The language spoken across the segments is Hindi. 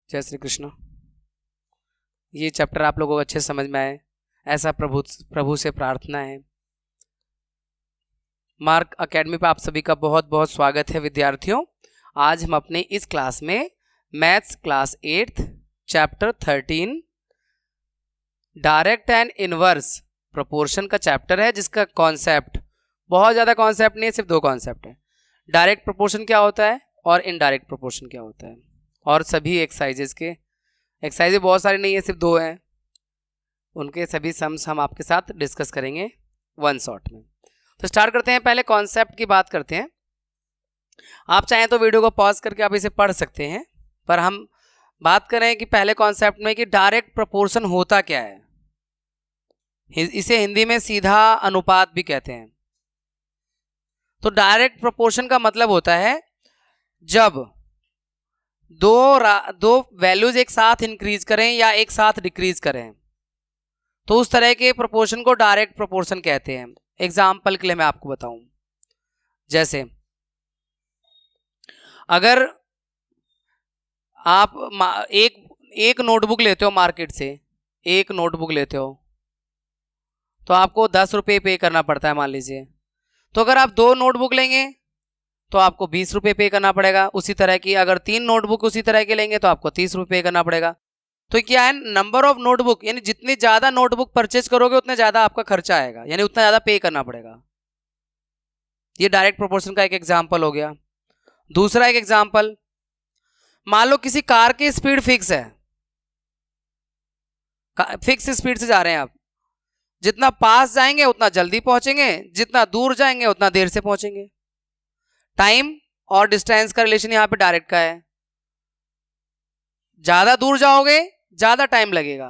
जय श्री कृष्ण। ये चैप्टर आप लोगों को अच्छे समझ में आए, ऐसा प्रभु से प्रार्थना है। मार्क एकेडमी पे आप सभी का बहुत बहुत स्वागत है विद्यार्थियों। आज हम अपने इस क्लास में maths class 8 chapter 13 direct and inverse proportion का चैप्टर है, जिसका कॉन्सेप्ट बहुत ज़्यादा कॉन्सेप्ट नहीं है, सिर्फ दो कॉन्सेप्ट है। डायरेक्ट प्रोपोर्शन क्या होता है और इनडायरेक्ट प्रोपोर्शन क्या होता है, और सभी एक्सरसाइजेज बहुत सारी नहीं है, सिर्फ दो हैं। उनके सभी सम्स हम आपके साथ डिस्कस करेंगे वन शॉट में। तो स्टार्ट करते हैं। पहले कॉन्सेप्ट की बात करते हैं। आप चाहें तो वीडियो को पॉज करके आप इसे पढ़ सकते हैं, पर हम बात करें कि पहले कॉन्सेप्ट में कि डायरेक्ट प्रोपोर्शन होता क्या है। इसे हिंदी में सीधा अनुपात भी कहते हैं। तो डायरेक्ट प्रोपोर्शन का मतलब होता है जब दो वैल्यूज एक साथ इंक्रीज करें या एक साथ डिक्रीज करें, तो उस तरह के प्रोपोर्शन को डायरेक्ट प्रोपोर्शन कहते हैं। एग्जाम्पल के लिए मैं आपको बताऊं, जैसे अगर आप एक नोटबुक लेते हो मार्केट से, एक नोटबुक लेते हो तो आपको 10 रुपये पे करना पड़ता है मान लीजिए। तो अगर आप दो नोटबुक लेंगे तो आपको 20 रुपये पे करना पड़ेगा। उसी तरह की अगर 3 नोटबुक उसी तरह के लेंगे तो आपको 30 रुपये पे करना पड़ेगा। तो क्या है, नंबर ऑफ नोटबुक, यानी जितनी ज़्यादा नोटबुक परचेज करोगे उतना ज़्यादा आपका खर्चा आएगा, यानी उतना ज़्यादा पे करना पड़ेगा। ये डायरेक्ट प्रोपोर्शन का एक एग्जाम्पल हो गया। दूसरा एक एग्जाम्पल, मान लो किसी कार की स्पीड फिक्स है, फिक्स स्पीड से जा रहे हैं आप, जितना पास जाएंगे उतना जल्दी पहुंचेंगे, जितना दूर जाएंगे उतना देर से पहुंचेंगे। टाइम और डिस्टेंस का रिलेशन यहां पे डायरेक्ट का है। ज्यादा दूर जाओगे ज्यादा टाइम लगेगा,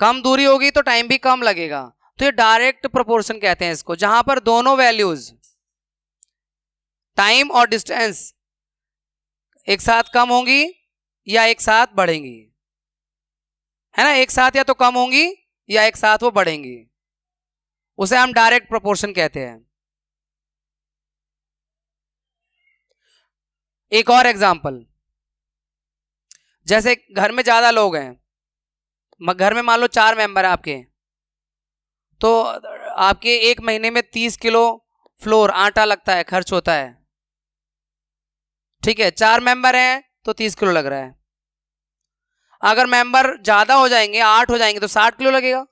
कम दूरी होगी तो टाइम भी कम लगेगा। तो ये डायरेक्ट प्रोपोर्शन कहते हैं इसको, जहां पर दोनों वैल्यूज टाइम और डिस्टेंस एक साथ कम होंगी या एक साथ बढ़ेंगी, है ना। एक साथ या तो कम होंगी या एक साथ वो बढ़ेंगी, उसे हम डायरेक्ट प्रोपोर्शन कहते हैं। एक और एग्जांपल, जैसे घर में ज्यादा लोग हैं, घर में मान लो 4 मेंबर हैं आपके, तो आपके एक महीने में 30 किलो फ्लोर आटा लगता है, खर्च होता है, ठीक है। 4 मेंबर हैं तो 30 किलो लग रहा है। अगर मेंबर ज्यादा हो जाएंगे, 8 हो जाएंगे, तो 60 किलो लगेगा।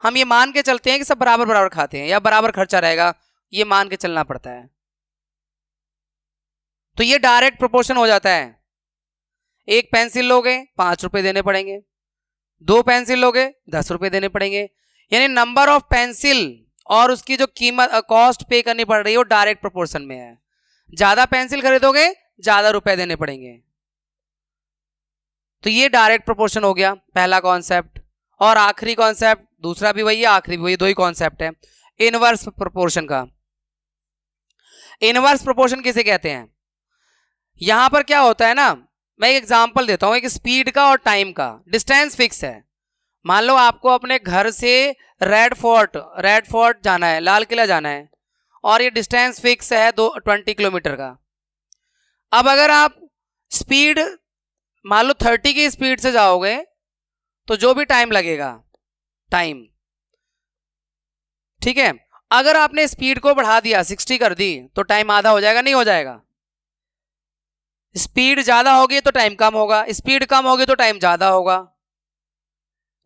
हम ये मान के चलते हैं कि सब बराबर बराबर खाते हैं या बराबर खर्चा रहेगा, ये मान के चलना पड़ता है। तो ये डायरेक्ट प्रोपोर्शन हो जाता है। एक पेंसिल लोगे 5 रुपए देने पड़ेंगे, 2 पेंसिल लोगे 10 रुपए देने पड़ेंगे, यानी नंबर ऑफ पेंसिल और उसकी जो कीमत कॉस्ट पे करनी पड़ रही है वो डायरेक्ट प्रोपोर्शन में है। ज्यादा पेंसिल खरीदोगे ज्यादा रुपए देने पड़ेंगे। तो ये डायरेक्ट प्रोपोर्शन हो गया पहला कॉन्सेप्ट। और आखिरी कॉन्सेप्ट, दूसरा भी वही है आखिरी भी वही, दो ही कॉन्सेप्ट है इनवर्स प्रोपोर्शन का। इनवर्स प्रोपोर्शन किसे कहते हैं? यहां पर क्या होता है ना, मैं एक एग्जांपल देता हूं, एक स्पीड का और टाइम का। डिस्टेंस फिक्स है, मान लो आपको अपने घर से रेड फोर्ट जाना है, लाल किला जाना है, और ये डिस्टेंस फिक्स है 20 किलोमीटर का। अब अगर आप स्पीड मान लो 30 की स्पीड से जाओगे तो जो भी टाइम लगेगा, टाइम, ठीक है। अगर आपने स्पीड को बढ़ा दिया 60 कर दी तो टाइम आधा हो जाएगा, नहीं हो जाएगा? स्पीड ज्यादा होगी तो टाइम कम होगा, स्पीड कम होगी तो टाइम ज्यादा होगा।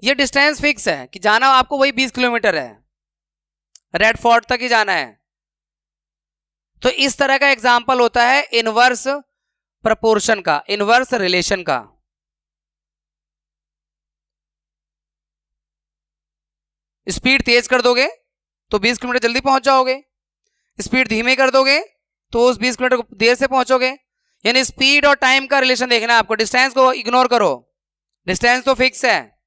ये डिस्टेंस फिक्स है कि जाना आपको वही 20 किलोमीटर है, रेड फोर्ट तक ही जाना है। तो इस तरह का एग्जाम्पल होता है इनवर्स प्रोपोर्शन का, इनवर्स रिलेशन का। स्पीड तेज कर दोगे तो 20 किलोमीटर जल्दी पहुंच जाओगे, स्पीड धीमे कर दोगे तो उस 20 किलोमीटर को देर से पहुंचोगे। यानी स्पीड और टाइम का रिलेशन देखना है आपको, डिस्टेंस को इग्नोर करो, डिस्टेंस तो फिक्स है।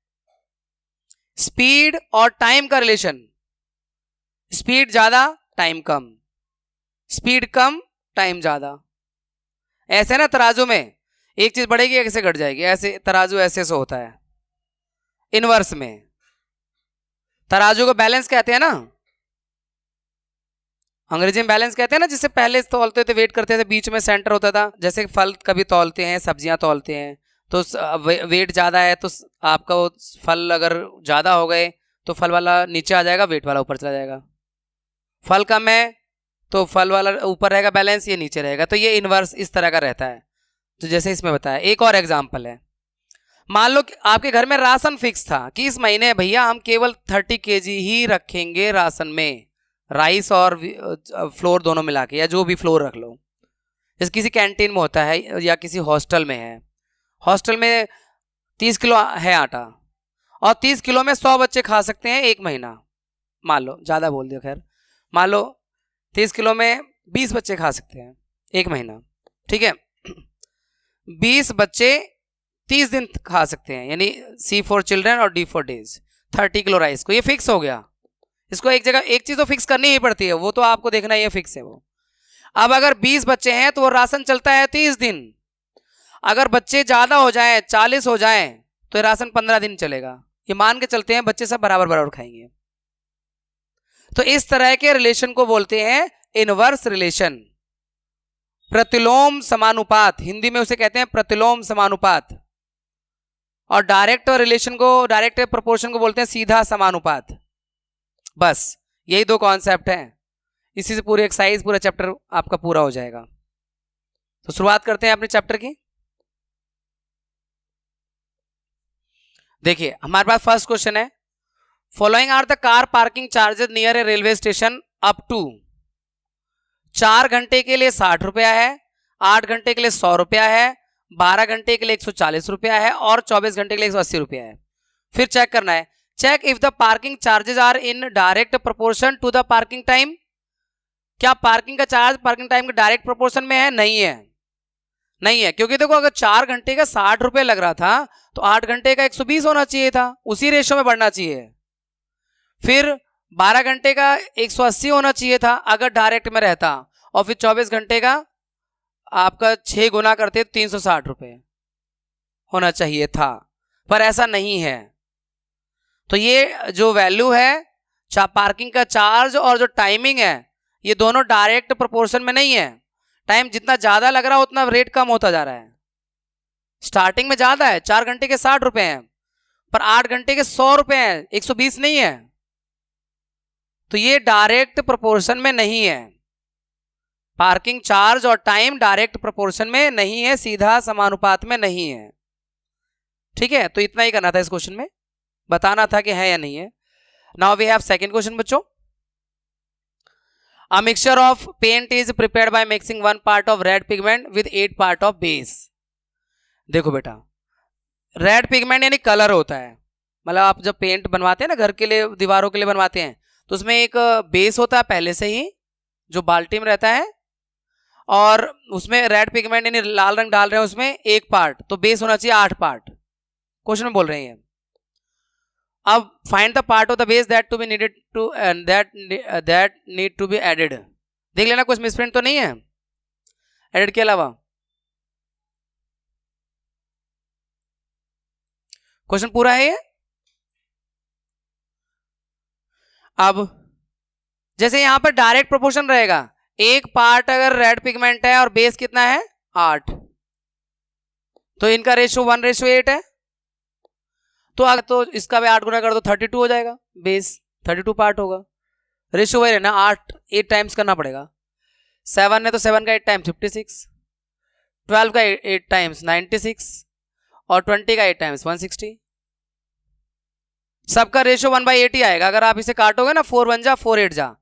स्पीड और टाइम का रिलेशन, स्पीड ज्यादा टाइम कम, स्पीड कम टाइम ज्यादा। ऐसे ना तराजू में एक चीज बढ़ेगी एक से घट जाएगी, ऐसे तराजू ऐसे से होता है। इनवर्स में तराजू को बैलेंस कहते हैं ना, अंग्रेजी में बैलेंस कहते हैं ना, जिससे पहले तौलते थे, वेट करते थे, बीच में सेंटर होता था। जैसे फल कभी तौलते हैं, सब्जियां तौलते हैं, तो वेट ज़्यादा है तो आपका वो फल अगर ज़्यादा हो गए तो फल वाला नीचे आ जाएगा, वेट वाला ऊपर चला जाएगा। फल कम है तो फल वाला ऊपर रहेगा बैलेंस, ये नीचे रहेगा। तो ये इनवर्स इस तरह का रहता है। तो जैसे इसमें बताया, एक और एग्जाम्पल है। मान लो कि आपके घर में राशन फिक्स था कि इस महीने भैया हम केवल 30 kg ही रखेंगे राशन में, राइस और फ्लोर दोनों मिला के, या जो भी फ्लोर रख लो। जैसे किसी कैंटीन में होता है या किसी हॉस्टल में है, हॉस्टल में 30 किलो है आटा और 30 किलो में 100 बच्चे खा सकते हैं एक महीना। मान लो, ज़्यादा बोल दिया, खैर मान लो 30 किलो में 20 बच्चे खा सकते हैं एक महीना, ठीक है। 20 बच्चे 30 दिन खा सकते हैं, यानी C फॉर चिल्ड्रन और D for days. 30 kilo rice को, ये फिक्स हो गया। इसको एक जगह एक चीज़ तो फिक्स करनी ही पड़ती है, वो तो आपको देखना है, ये फिक्स है वो। अब अगर 20 बच्चे हैं तो वो राशन चलता है 30 दिन। अगर बच्चे ज़्यादा हो जाएं, 40 हो जाएं, तो राशन 15 दिन चलेगा। ये मान के चलते हैं बच्चे सब बराबर बराबर खाएंगे। तो इस तरह के रिलेशन को बोलते हैं इनवर्स रिलेशन, प्रतिलोम समानुपात, हिंदी में उसे कहते हैं प्रतिलोम समानुपात। और डायरेक्ट रिलेशन को, डायरेक्ट प्रोपोर्शन को बोलते हैं सीधा समानुपात। बस यही दो कॉन्सेप्ट हैं, इसी से पूरी एक्सरसाइज, पूरा चैप्टर आपका पूरा हो जाएगा। तो शुरुआत करते हैं अपने चैप्टर की। देखिए हमारे पास फर्स्ट क्वेश्चन है, following are the car parking charges near a railway station up to. 4 घंटे के लिए 60 रुपया है, 8 घंटे के लिए 100 रुपया है, 12 घंटे के लिए 140 रुपया है और 24 घंटे के लिए 180 रुपया है। फिर चेक करना है, check if the parking charges are in direct proportion to the parking time. क्या पार्किंग का चार्ज पार्किंग टाइम के डायरेक्ट प्रोपोर्शन में है? नहीं है, नहीं है, क्योंकि देखो अगर 4 घंटे का 60 रुपये लग रहा था तो 8 घंटे का 120 होना चाहिए था, उसी रेशो में बढ़ना चाहिए। फिर 12 घंटे का 180 होना चाहिए था अगर डायरेक्ट में रहता, और फिर 24 घंटे का आपका 6 गुना करते तो 360 रुपये होना चाहिए था, पर ऐसा नहीं है। तो ये जो वैल्यू है पार्किंग का चार्ज और जो टाइमिंग है, ये दोनों डायरेक्ट प्रोपोर्शन में नहीं है। टाइम जितना ज्यादा लग रहा है उतना रेट कम होता जा रहा है। स्टार्टिंग में ज्यादा है, 4 घंटे के 60 रुपए हैं, पर 8 घंटे के 100 रुपए हैं, 120 नहीं है। तो ये डायरेक्ट प्रोपोर्शन में नहीं है, पार्किंग चार्ज और टाइम डायरेक्ट प्रोपोर्शन में नहीं है, सीधा समानुपात में नहीं है। ठीक है, तो इतना ही करना था इस क्वेश्चन में, बताना था कि है या नहीं है। Now we have second question बच्चों। A mixture of paint is prepared by mixing 1 part of red pigment with 8 part of base। देखो बेटा, रेड पिगमेंट यानी कलर होता है, मतलब आप जब पेंट बनवाते हैं ना, घर के लिए, दीवारों के लिए बनवाते हैं, तो उसमें एक बेस होता है पहले से ही जो बाल्टी में रहता है, और उसमें रेड पिगमेंट यानी लाल रंग डाल रहे हैं उसमें 1 पार्ट, तो बेस होना चाहिए 8 पार्ट। क्वेश्चन में बोल रहे हैं। अब find the part of the base that to be needed to that need to be added. देख लेना कुछ मिसप्रिंट तो नहीं है एडेड के अलावा। क्वेश्चन पूरा है ये। अब जैसे यहां पर डायरेक्ट प्रोपोर्शन रहेगा, 1 पार्ट अगर रेड पिगमेंट है और बेस कितना है 8, तो इनका रेशियो 1:8 है। तो अगर तो इसका भी 8 गुना कर दो 32 हो जाएगा, बेस 32 पार्ट होगा। रेशियो वही रहना, 8 टाइम्स करना पड़ेगा। 7 है तो 7 का 8 टाइम्स 56, 12 का 8 टाइम्स 96 और 20 का 8 टाइम्स 160। सबका रेशियो 1/8 ही आएगा। अगर आप इसे काटोगे ना, 4 1 जा 4 8 जा,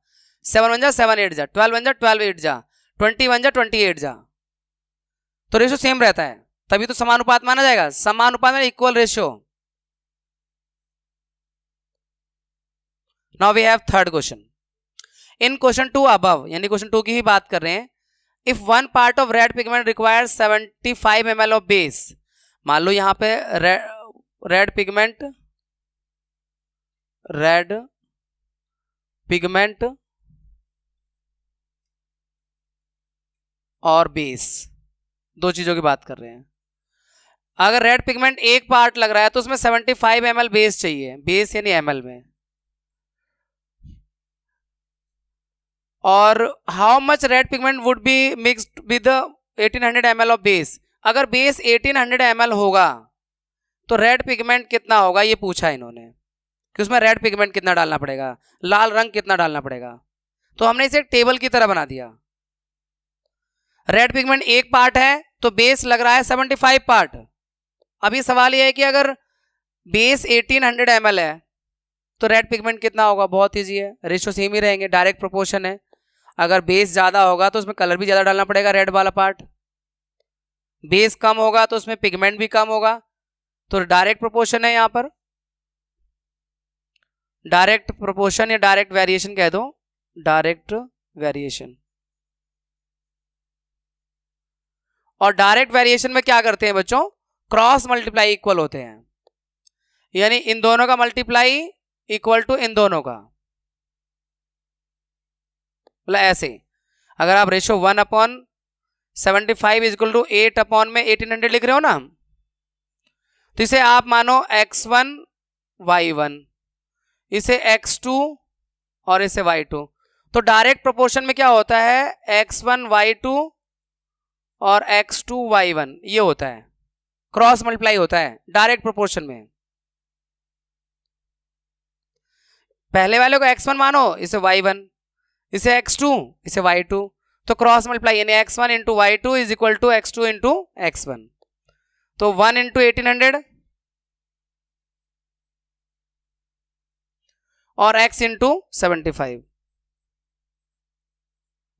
7 1 जा 7 8 जा, 12 1 जा 12 8 जा, 20 1 जा 28 जा, तो रेशियो सेम रहता है, तभी तो समानुपात माना जाएगा। समानुपात में equal ratio. Now we have third question. In question 2 above, यानी question 2 की ही बात कर रहे हैं। If one part of red pigment requires 75 ml of base, मान लो यहाँ पे red pigment और बेस, दो चीजों की बात कर रहे हैं। अगर रेड पिगमेंट 1 पार्ट लग रहा है तो उसमें 75 ml बेस चाहिए, बेस यानी ml में। और how much red pigment would be mixed with 1800 ml of base. अगर बेस 1800 ml होगा तो रेड पिगमेंट कितना होगा, ये पूछा इन्होंने कि उसमें रेड पिगमेंट कितना डालना पड़ेगा, लाल रंग कितना डालना पड़ेगा। तो हमने इसे एक टेबल की तरह बना दिया। रेड पिगमेंट 1 पार्ट है तो बेस लग रहा है 75 पार्ट। अभी सवाल यह है कि अगर बेस 1800 ml है तो रेड पिगमेंट कितना होगा, बहुत ईजी है, रेशो सेम ही रहेंगे, डायरेक्ट प्रोपोर्शन है। अगर बेस ज्यादा होगा तो उसमें कलर भी ज्यादा डालना पड़ेगा, रेड वाला पार्ट। बेस कम होगा तो उसमें पिगमेंट भी कम होगा, तो डायरेक्ट प्रोपोर्शन है यहां पर। डायरेक्ट प्रोपोर्शन या डायरेक्ट वेरिएशन कह दो, डायरेक्ट वेरिएशन। और डायरेक्ट वेरिएशन में क्या करते हैं बच्चों, क्रॉस मल्टीप्लाई इक्वल होते हैं, यानी इन दोनों का मल्टीप्लाई इक्वल टू इन दोनों का, मतलब ऐसे। अगर आप रेशो 1/75 इक्वल टू 8 अपॉन में 1800 लिख रहे हो ना, तो इसे आप मानो x1 y1, इसे x2 और इसे y2। तो डायरेक्ट प्रोपोर्शन में क्या होता है, x1 y2 और x2 y1, ये होता है, क्रॉस मल्टीप्लाई होता है डायरेक्ट प्रोपोर्शन में। पहले वाले को x1 मानो, इसे y1, इसे x2, इसे y2, तो क्रॉस मल्टीप्लाई यानी x1 into y2 is equal to x2 into x1। तो 1 इंटू 1800 और x इंटू 75,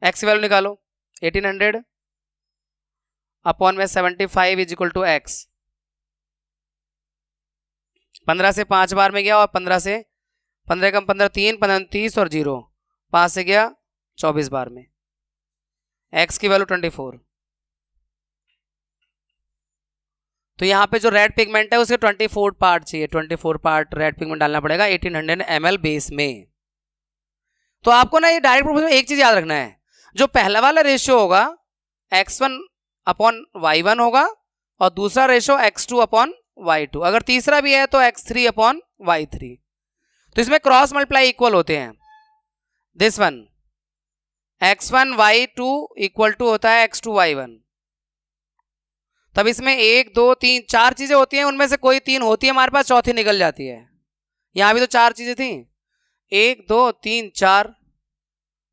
x की वैल्यू निकालो, 1800 अपॉन में 75 इज इक्वल टू x। 15 से 5 बार में गया और 15 से 15 कम 15 3 15 30 और 0 5 से गया 24 बार में, x की वैल्यू 24। तो यहाँ पे जो रेड पिगमेंट है उसके 24 पार्ट चाहिए, 24 पार्ट रेड पिगमेंट डालना पड़ेगा 1800 ml बेस में। तो आपको ना ये डायरेक्ट प्रोपोर्शन में एक चीज याद रखना है, जो पहला वाला रेशियो होगा x1 अपॉन y1 होगा और दूसरा रेशियो x2 अपॉन y2, अगर तीसरा भी है तो x3 अपॉन y3। तो इसमें क्रॉस मल्टीप्लाई इक्वल होते हैं, this one x1 y2 equal to होता है x2 y1। तब इसमें 1 2 3 4 चीजें होती हैं, उनमें से कोई 3 होती है हमारे पास, चौथी निकल जाती है। यहां भी तो 4 चीजें थी, 1 2 3 4,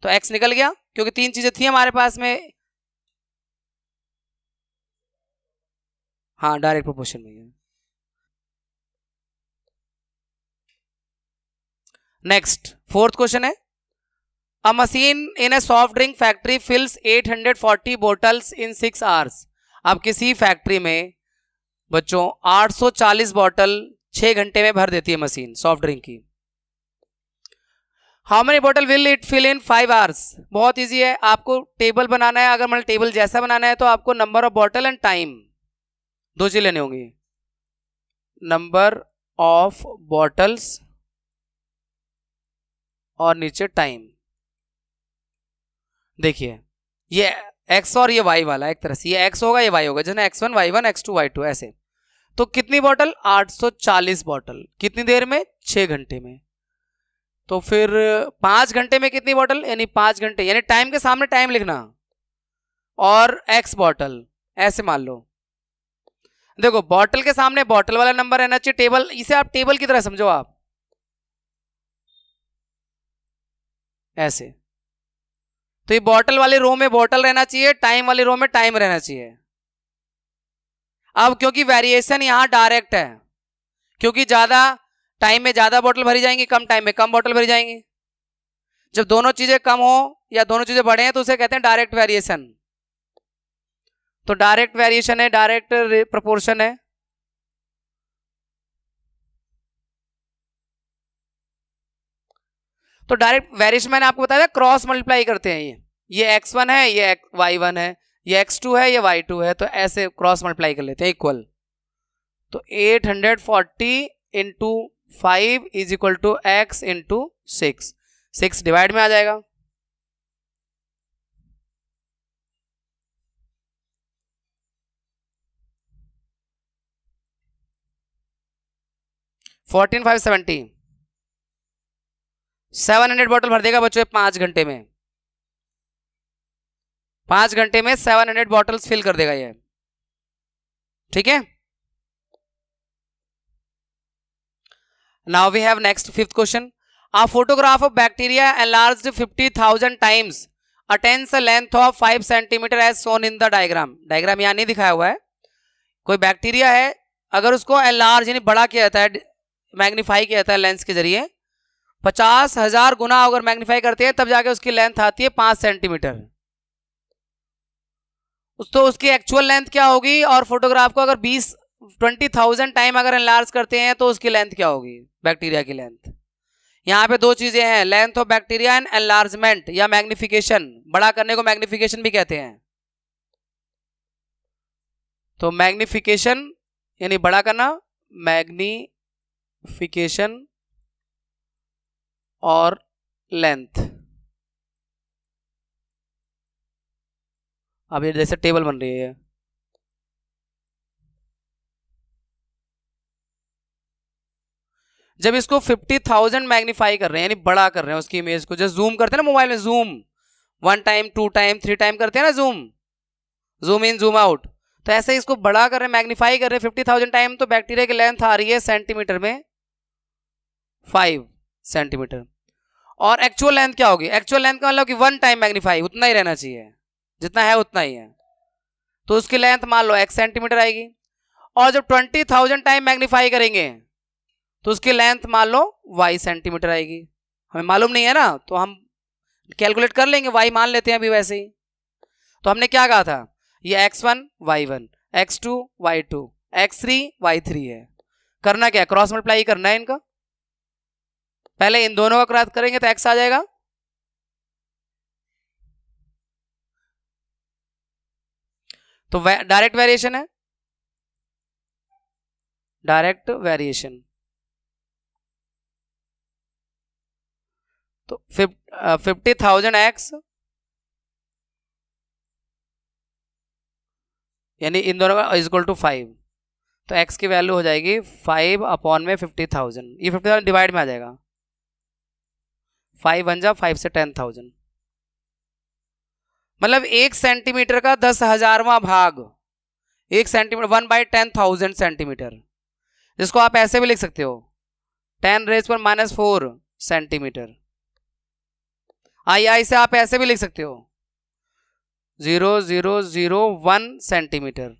तो x निकल गया क्योंकि 3 चीजें थी हमारे पास में। हाँ डायरेक्ट प्रोपोर्शन में। नेक्स्ट 4th क्वेश्चन है, a machine in a soft drink factory fills 840 bottles in 6 hours. अब किसी फैक्ट्री में बच्चों 840 बॉटल 6 घंटे में भर देती है मशीन सॉफ्ट ड्रिंक की। How many bottle will it fill in 5 hours. बहुत इजी है, आपको टेबल बनाना है, अगर मतलब टेबल जैसा बनाना है तो आपको number of bottle and time दो चीज लेनी होंगी, नंबर ऑफ बॉटल्स और नीचे टाइम। देखिए ये x और ये y वाला एक तरह से, ये x होगा ये y होगा, जैसे x1 y1 x2 y2 ऐसे। तो कितनी बॉटल, 840 बॉटल, कितनी देर में, 6 घंटे में। तो फिर 5 घंटे में कितनी बॉटल, यानी 5 घंटे, यानी टाइम के सामने टाइम लिखना और x बॉटल ऐसे मान लो। देखो बॉटल के सामने बॉटल वाला नंबर रहना चाहिए, टेबल, इसे आप टेबल की तरह समझो आप ऐसे। तो ये बॉटल वाले रो में बॉटल रहना चाहिए, टाइम वाले रो में टाइम रहना चाहिए। अब क्योंकि वेरिएशन यहां डायरेक्ट है, क्योंकि ज्यादा टाइम में ज्यादा बॉटल भरी जाएंगी, कम टाइम में कम बॉटल भरी जाएंगी। जब दोनों चीजें कम हो या दोनों चीजें बढ़े हैं तो उसे कहते हैं डायरेक्ट वेरिएशन। तो डायरेक्ट वेरिएशन है, डायरेक्ट प्रोपोर्शन है। तो डायरेक्ट वेरिएशन मैंने आपको बताया क्रॉस मल्टीप्लाई करते हैं, ये x1 है, ये y1 है, ये x2 है, ये y2 है, तो ऐसे क्रॉस मल्टीप्लाई कर लेते हैं इक्वल। तो 840 into 5 is equal to x into 6, 6 divide में आ जाएगा। फोर्टीन 700 बॉटल भर देगा बच्चों 5 घंटे में, 5 घंटे में 700 बॉटल्स फिल कर देगा ये। ठीक है। Now we have next fifth question. A photograph of bacteria enlarged 50,000 times attains a length of 5 centimeter as shown in the diagram. Diagram यहाँ नहीं दिखाया हुआ है। कोई बैक्टीरिया है, अगर उसको एनलार्ज यानी बड़ा किया जाता है, मैग्नीफाई किया जाता है लेंस के जरिए, 50,000 गुना अगर मैग्नीफाई करते हैं तब जाके उसकी लेंथ आती है 5 सेंटीमीटर। तो उसकी एक्चुअल लेंथ क्या होगी, और फोटोग्राफ को अगर 20,000 टाइम अगर एनलार्ज करते हैं तो उसकी लेंथ क्या होगी, बैक्टीरिया की लेंथ। यहाँ पे दो चीजें हैं, length of bacteria and enlargement या मैग्निफिकेशन। बड़ा करने को मैग्निफिकेशन भी कहते हैं। तो मैग्निफिकेशन यानी बड़ा करना, मैग्निफिकेशन और लेंथ। अब ये जैसे टेबल बन रही है, जब इसको 50,000 मैग्नीफाई कर रहे हैं यानी बड़ा कर रहे हैं उसकी इमेज को, जब जूम करते हैं ना मोबाइल में, जूम 1 टाइम 2 टाइम 3 टाइम करते हैं ना, जूम इन जूम आउट, तो ऐसे इसको बड़ा कर रहे हैं, मैग्नीफाई कर रहे हैं 50,000 टाइम, तो बैक्टीरिया की लेंथ आ रही है सेंटीमीटर में 5 सेंटीमीटर। और एक्चुअल लेंथ क्या होगी, एक्चुअल लेंथ का मतलब कि 1 टाइम मैग्नीफाई, उतना ही रहना चाहिए, जितना है उतना ही है, तो उसकी लेंथ मान लो x सेंटीमीटर आएगी। और जब 20,000 टाइम मैग्नीफाई करेंगे तो उसकी लेंथ मान लो y सेंटीमीटर आएगी। हमें मालूम नहीं है ना, तो हम कैलकुलेट कर लेंगे, y मान लेते हैं अभी वैसे ही। तो हमने क्या कहा था, ये x1 y1, x2 y2, x3 y3 है। करना क्या है, क्रॉस मल्टीप्लाई करना है इनका। पहले इन दोनों का क्रॉस करेंगे तो x आ जाएगा, तो डायरेक्ट वेरिएशन है, डायरेक्ट वेरिएशन। तो 50,000 x यानी इन दोनों का इज इक्वल टू 5, तो x की वैल्यू हो जाएगी 5 अपॉन में 50,000, ये 50,000 डिवाइड में आ जाएगा, 5 बन जा 5 से 10,000, मतलब 1 सेंटीमीटर का 10,000वां भाग, 1 सेंटीमीटर 1/10,000 सेंटीमीटर, जिसको आप ऐसे भी लिख सकते हो 10⁻⁻4 सेंटीमीटर। आई से आप ऐसे भी लिख सकते हो 0.001 सेंटीमीटर।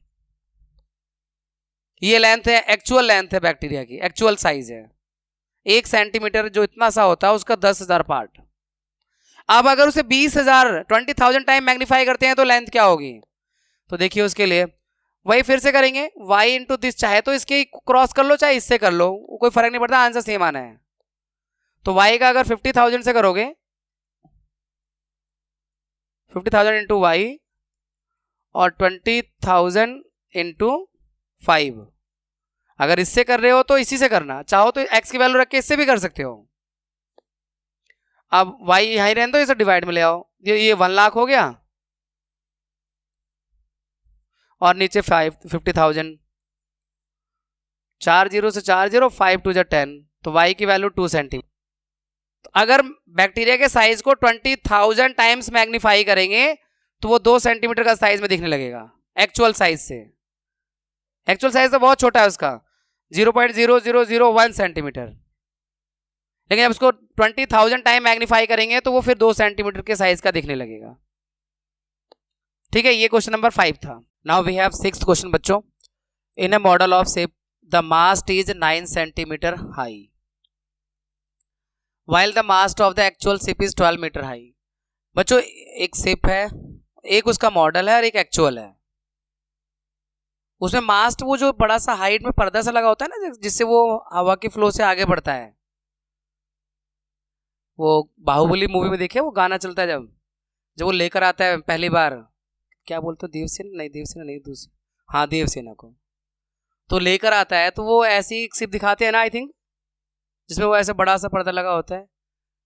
ये लेंथ है, एक्चुअल लेंथ है बैक्टीरिया की, एक्चुअल साइज है 1 सेंटीमीटर, जो इतना सा होता है उसका 10,000 पार्ट। अब अगर उसे 20,000 टाइम मैग्नीफाई करते हैं तो लेंथ क्या होगी, तो देखिए उसके लिए वही फिर से करेंगे, y इंटू दिस, चाहे तो इसके क्रॉस कर लो चाहे इससे कर लो, कोई फर्क नहीं पड़ता, आंसर सेम आना है। तो y का अगर 50,000 से करोगे, 50,000 इंटू वाई और 20,000 इंटू 5, अगर इससे कर रहे हो तो इसी से करना, चाहो तो x की वैल्यू रख के इससे भी कर सकते हो। अब y यहीं रहने दो, इसे डिवाइड में ले आओ, ये 1 लाख हो गया और नीचे 50,000, 4 0 से 4 0, 5 2 10, तो y की वैल्यू 2 सेंटीमीटर। तो अगर बैक्टीरिया के साइज को 20,000 टाइम्स मैग्नीफाई करेंगे तो वो 2 सेंटीमीटर का साइज में दिखने लगेगा एक्चुअल साइज से। एक्चुअल साइज तो बहुत छोटा है उसका, 0.0001 सेंटीमीटर, लेकिन अब उसको 20,000 टाइम मैग्नीफाई करेंगे तो वो फिर 2 सेंटीमीटर के साइज का दिखने लगेगा। ठीक है, ये क्वेश्चन नंबर 5 था। Now we have 6th question बच्चों। In a model of ship the mast is 9 centimetre high while the mast of the actual ship is 12 metre high. बच्चों एक शिप है, एक उसका मॉडल है और एक एक्चुअल है। उसमें मास्ट वो जो बड़ा सा हाइट में पर्दा सा लगा होता है ना, जिससे वो हवा के फ्लो से आगे बढ़ता है। वो बाहुबली मूवी में देखे वो गाना चलता है जब जब वो लेकर आता है पहली बार, क्या बोलते हो, देवसेना नहीं दूसरी, हाँ देवसेना को तो लेकर आता है, तो वो ऐसी शिप दिखाते हैं ना आई थिंक, जिसमें वो ऐसे बड़ा सा पर्दा लगा होता है।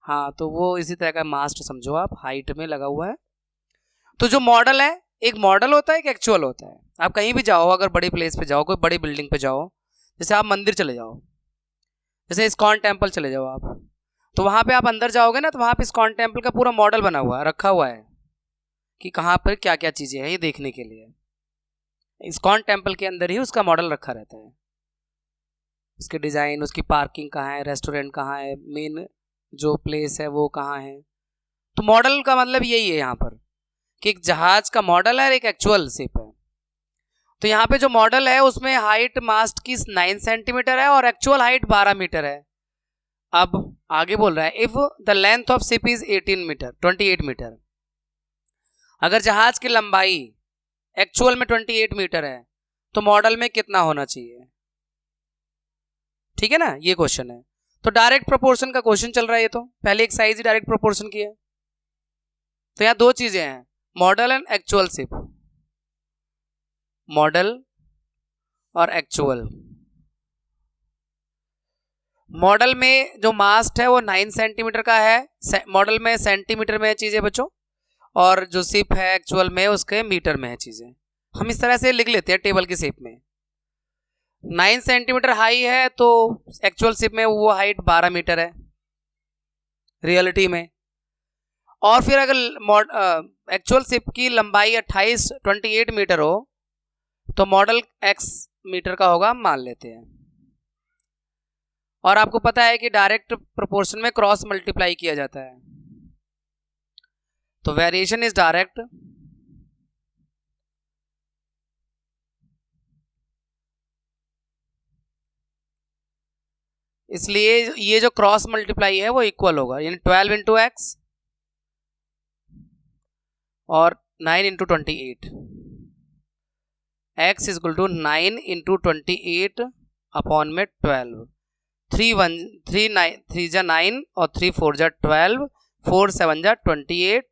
हाँ, तो वो इसी तरह का मास्ट समझो आप, हाइट में लगा हुआ है। तो जो मॉडल है, एक मॉडल होता है एक एक्चुअल होता है। आप कहीं भी जाओ, अगर बड़ी प्लेस पे जाओ, कोई बड़ी बिल्डिंग पे जाओ, जैसे आप मंदिर चले जाओ, जैसे इस्कॉन टेम्पल चले जाओ आप, तो वहाँ पे आप अंदर जाओगे ना, तो वहाँ पे इस्कॉन टेम्पल का पूरा मॉडल बना हुआ है, रखा हुआ है कि कहाँ पर क्या क्या चीज़ें हैं ये देखने के लिए। इस्कॉन टेम्पल के अंदर ही उसका मॉडल रखा रहता है, उसके डिज़ाइन, उसकी पार्किंग कहाँ है, रेस्टोरेंट कहाँ है, मेन जो प्लेस है वो कहाँ है। तो मॉडल का मतलब यही है यहाँ पर कि एक जहाज का मॉडल है और एक एक्चुअल शिप है। तो यहाँ पे जो मॉडल है उसमें हाइट मास्ट की 9 सेंटीमीटर है और एक्चुअल हाइट 12 मीटर है। अब आगे बोल रहा है if the length of ship is 28 meter, अगर जहाज की लंबाई एक्चुअल में 28 मीटर है तो मॉडल में कितना होना चाहिए? ठीक है ना, ये क्वेश्चन है। तो डायरेक्ट प्रोपोर्शन का क्वेश्चन चल रहा है, ये तो पहले एक्सरसाइज ही डायरेक्ट प्रोपोर्शन की है। तो यहाँ दो चीजें हैं, model and actual ship, model और एक्चुअल। मॉडल में जो मास्ट है वो 9 सेंटीमीटर का है, मॉडल में सेंटीमीटर में है चीजें बच्चों, और जो शिप है एक्चुअल में उसके मीटर में है चीजें। हम इस तरह से लिख लेते हैं टेबल की शेप में। 9 सेंटीमीटर हाई है तो एक्चुअल शिप में वो हाइट 12 मीटर है रियलिटी में। और फिर अगर एक्चुअल शिप की लंबाई 28 मीटर हो तो मॉडल x मीटर का होगा, मान लेते हैं। और आपको पता है कि डायरेक्ट प्रोपोर्शन में क्रॉस मल्टीप्लाई किया जाता है, तो वेरिएशन इज डायरेक्ट, इसलिए ये जो क्रॉस मल्टीप्लाई है वो इक्वल होगा, यानी 12 इंटू एक्स और 9 into 28। x is equal to 9 into 28 upon में 12। 3 जा 9 और 3 4 जा 12, 4 7 जा 28,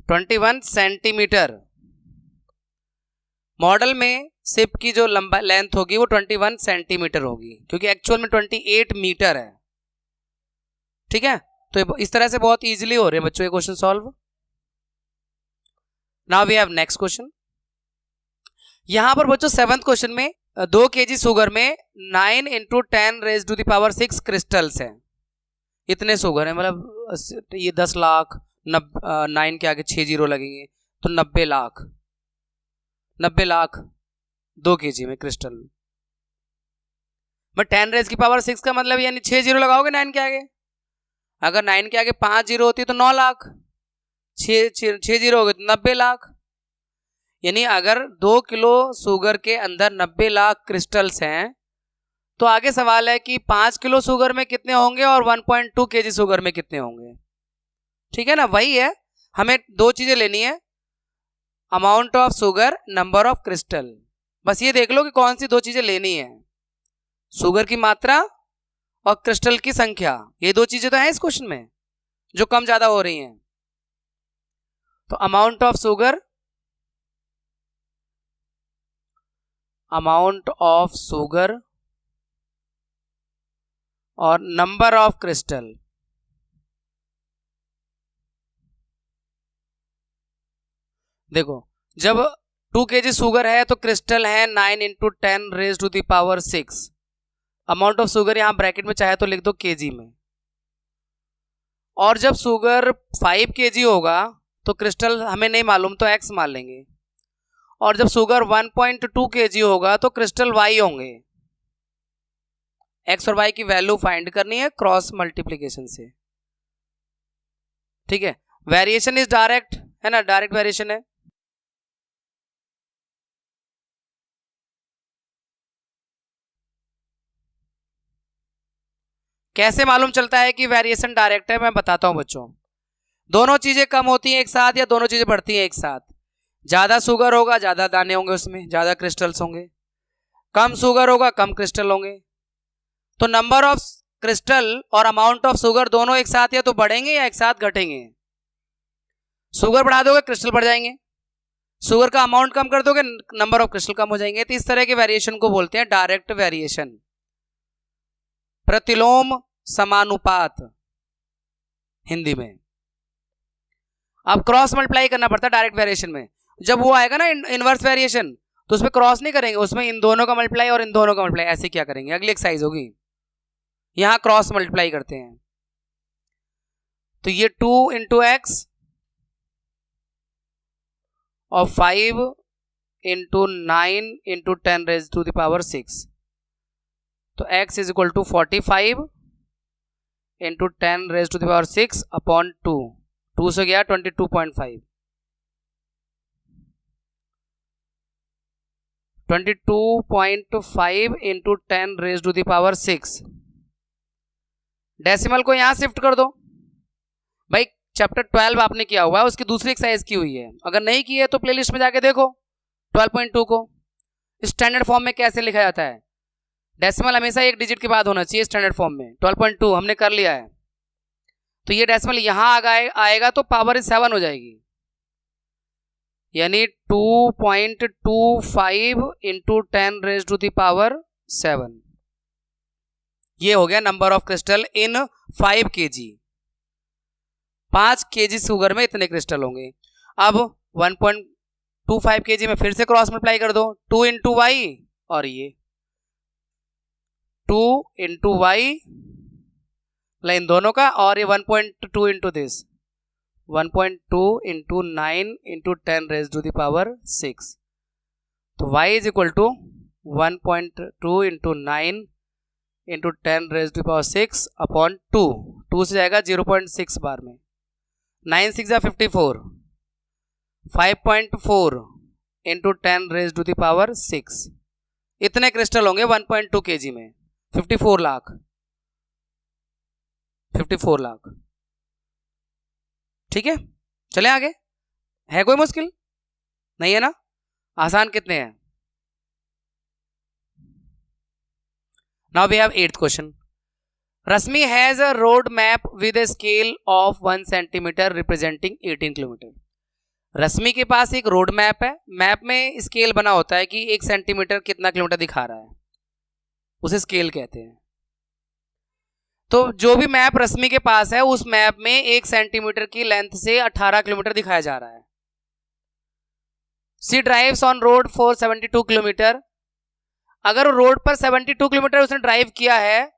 21 सेंटीमीटर। मॉडल में शिप की जो लंबा लेंथ होगी वो 21 सेंटीमीटर होगी, क्योंकि एक्चुअल में 28 मीटर है। ठीक है, तो इस तरह से बहुत इजीली हो रहे हैं बच्चों ये question solve. Now we have next question. यहां पर बच्चों 7th क्वेश्चन में 2 kg शुगर में 9 into 10 raise to the power 6 crystals हैं। इतने शुगर है, मतलब ये 10 लाख, 9 के आगे 6 जीरो लगेंगे तो 90 लाख 2 kg में क्रिस्टल। बट 10 रेज की पावर 6 का मतलब यानी 6 जीरो लगाओगे 9 के आगे, अगर 9 के आगे 5 जीरो होती तो 9 लाख, 6 जीरो हो गए तो 90 लाख। यानी अगर 2 किलो शुगर के अंदर 90 लाख क्रिस्टल्स हैं तो आगे सवाल है कि 5 किलो शुगर में कितने होंगे और 1.2 kg शुगर में कितने होंगे। ठीक है ना, वही है, हमें दो चीजें लेनी है, amount of sugar, number of crystal. बस ये देख लो कि कौन सी दो चीजें लेनी है, शुगर की मात्रा और क्रिस्टल की संख्या। ये दो चीजें तो हैं इस क्वेश्चन में जो कम ज्यादा हो रही हैं। तो अमाउंट ऑफ शुगर, और नंबर ऑफ क्रिस्टल। देखो जब 2 kg शुगर है तो क्रिस्टल है 9 into 10 raise to the power 6। Amount of sugar यहां ब्रैकेट में चाहे तो लिख दो kg में। और जब शुगर 5 kg होगा तो क्रिस्टल हमें नहीं मालूम तो x मान लेंगे। और जब शुगर 1.2 kg होगा तो क्रिस्टल y होंगे। x और y की वैल्यू फाइंड करनी है क्रॉस मल्टीप्लीकेशन से। ठीक है, वेरिएशन इज डायरेक्ट, है ना, डायरेक्ट वेरिएशन है। कैसे मालूम चलता है कि वेरिएशन डायरेक्ट है, मैं बताता हूं बच्चों। दोनों चीजें कम होती हैं एक साथ या दोनों चीजें बढ़ती हैं एक साथ। ज्यादा शुगर होगा ज्यादा दाने होंगे, उसमें ज्यादा क्रिस्टल्स होंगे। कम शुगर होगा कम क्रिस्टल होंगे। तो नंबर ऑफ क्रिस्टल और अमाउंट ऑफ शुगर दोनों एक साथ या तो बढ़ेंगे या एक साथ घटेंगे। शुगर बढ़ा दोगे क्रिस्टल बढ़ जाएंगे, शुगर का अमाउंट कम कर दोगे नंबर ऑफ क्रिस्टल कम हो जाएंगे। तो इस तरह के वेरिएशन को बोलते हैं डायरेक्ट वेरिएशन, प्रतिलोम समानुपात हिंदी में। अब क्रॉस मल्टीप्लाई करना पड़ता है डायरेक्ट वेरिएशन में। जब वो आएगा ना इनवर्स वेरिएशन तो उसमें क्रॉस नहीं करेंगे, उसमें इन दोनों का मल्टीप्लाई और इन दोनों का मल्टीप्लाई। ऐसे क्या करेंगे, अगली एक्सरसाइज होगी, यहां क्रॉस मल्टीप्लाई करते हैं। तो ये 2 इंटू एक्स और 5 into 9 into 10 raise to the power 6, तो x is equal to 45 into 10 raise to the power 6 upon 2, 2 से गया 22.5, 22.5 into 10 raise to the power 6। Decimal को यहां शिफ्ट कर दो भाई। चैप्टर 12 आपने किया हुआ है, उसकी दूसरी एक्सरसाइज की हुई है, अगर नहीं की है तो प्लेलिस्ट में जाके देखो 12.2 को। स्टैंडर्ड फॉर्म में कैसे लिखा जाता है, डेसिमल हमेशा एक डिजिट के बाद होना चाहिए स्टैंडर्ड फॉर्म में। 12.2 हमने कर लिया है, तो ये डेसिमल यहां आएगा तो पावर 7 हो जाएगी, यानी 2.25 into 10 raise to the power 7। ये हो गया number of crystal in 5 kg। 5 kg sugar में इतने क्रिस्टल होंगे। अब 1.25 kg में फिर से क्रॉस मल्टीप्लाई कर दो, 2 इंटू वाई और ये 2 इंटू वाई इन दोनों का, और ये 1.2 into this 1.2 into 9 into 10 raise to the power 6, तो y is equal to 1.2 into 9 into 10 raise to the power 6 upon 2, 2 से जाएगा 0.6 बार में, 9 6 54, 5.4 into 10 raise to the power 6। इतने क्रिस्टल होंगे 1.2 kg में, 54 लाख, 54 लाख। ठीक है, चले आगे। है कोई मुश्किल नहीं है ना, आसान कितने हैं। Now we have 8th question. Rashmi has a road map with a scale of 1 centimeter representing 18 kilometre. Rashmi के पास एक रोड मैप है, मैप में स्केल बना होता है कि 1 सेंटीमीटर कितना किलोमीटर दिखा रहा है, उसे स्केल कहते हैं। तो जो भी मैप रश्मि के पास है, उस मैप में 1 सेंटीमीटर की लेंथ से 18 किलोमीटर दिखाया जा रहा है। She drives on road for 72 kilometre. अगर रोड पर 72 किलोमीटर उसने ड्राइव किया है,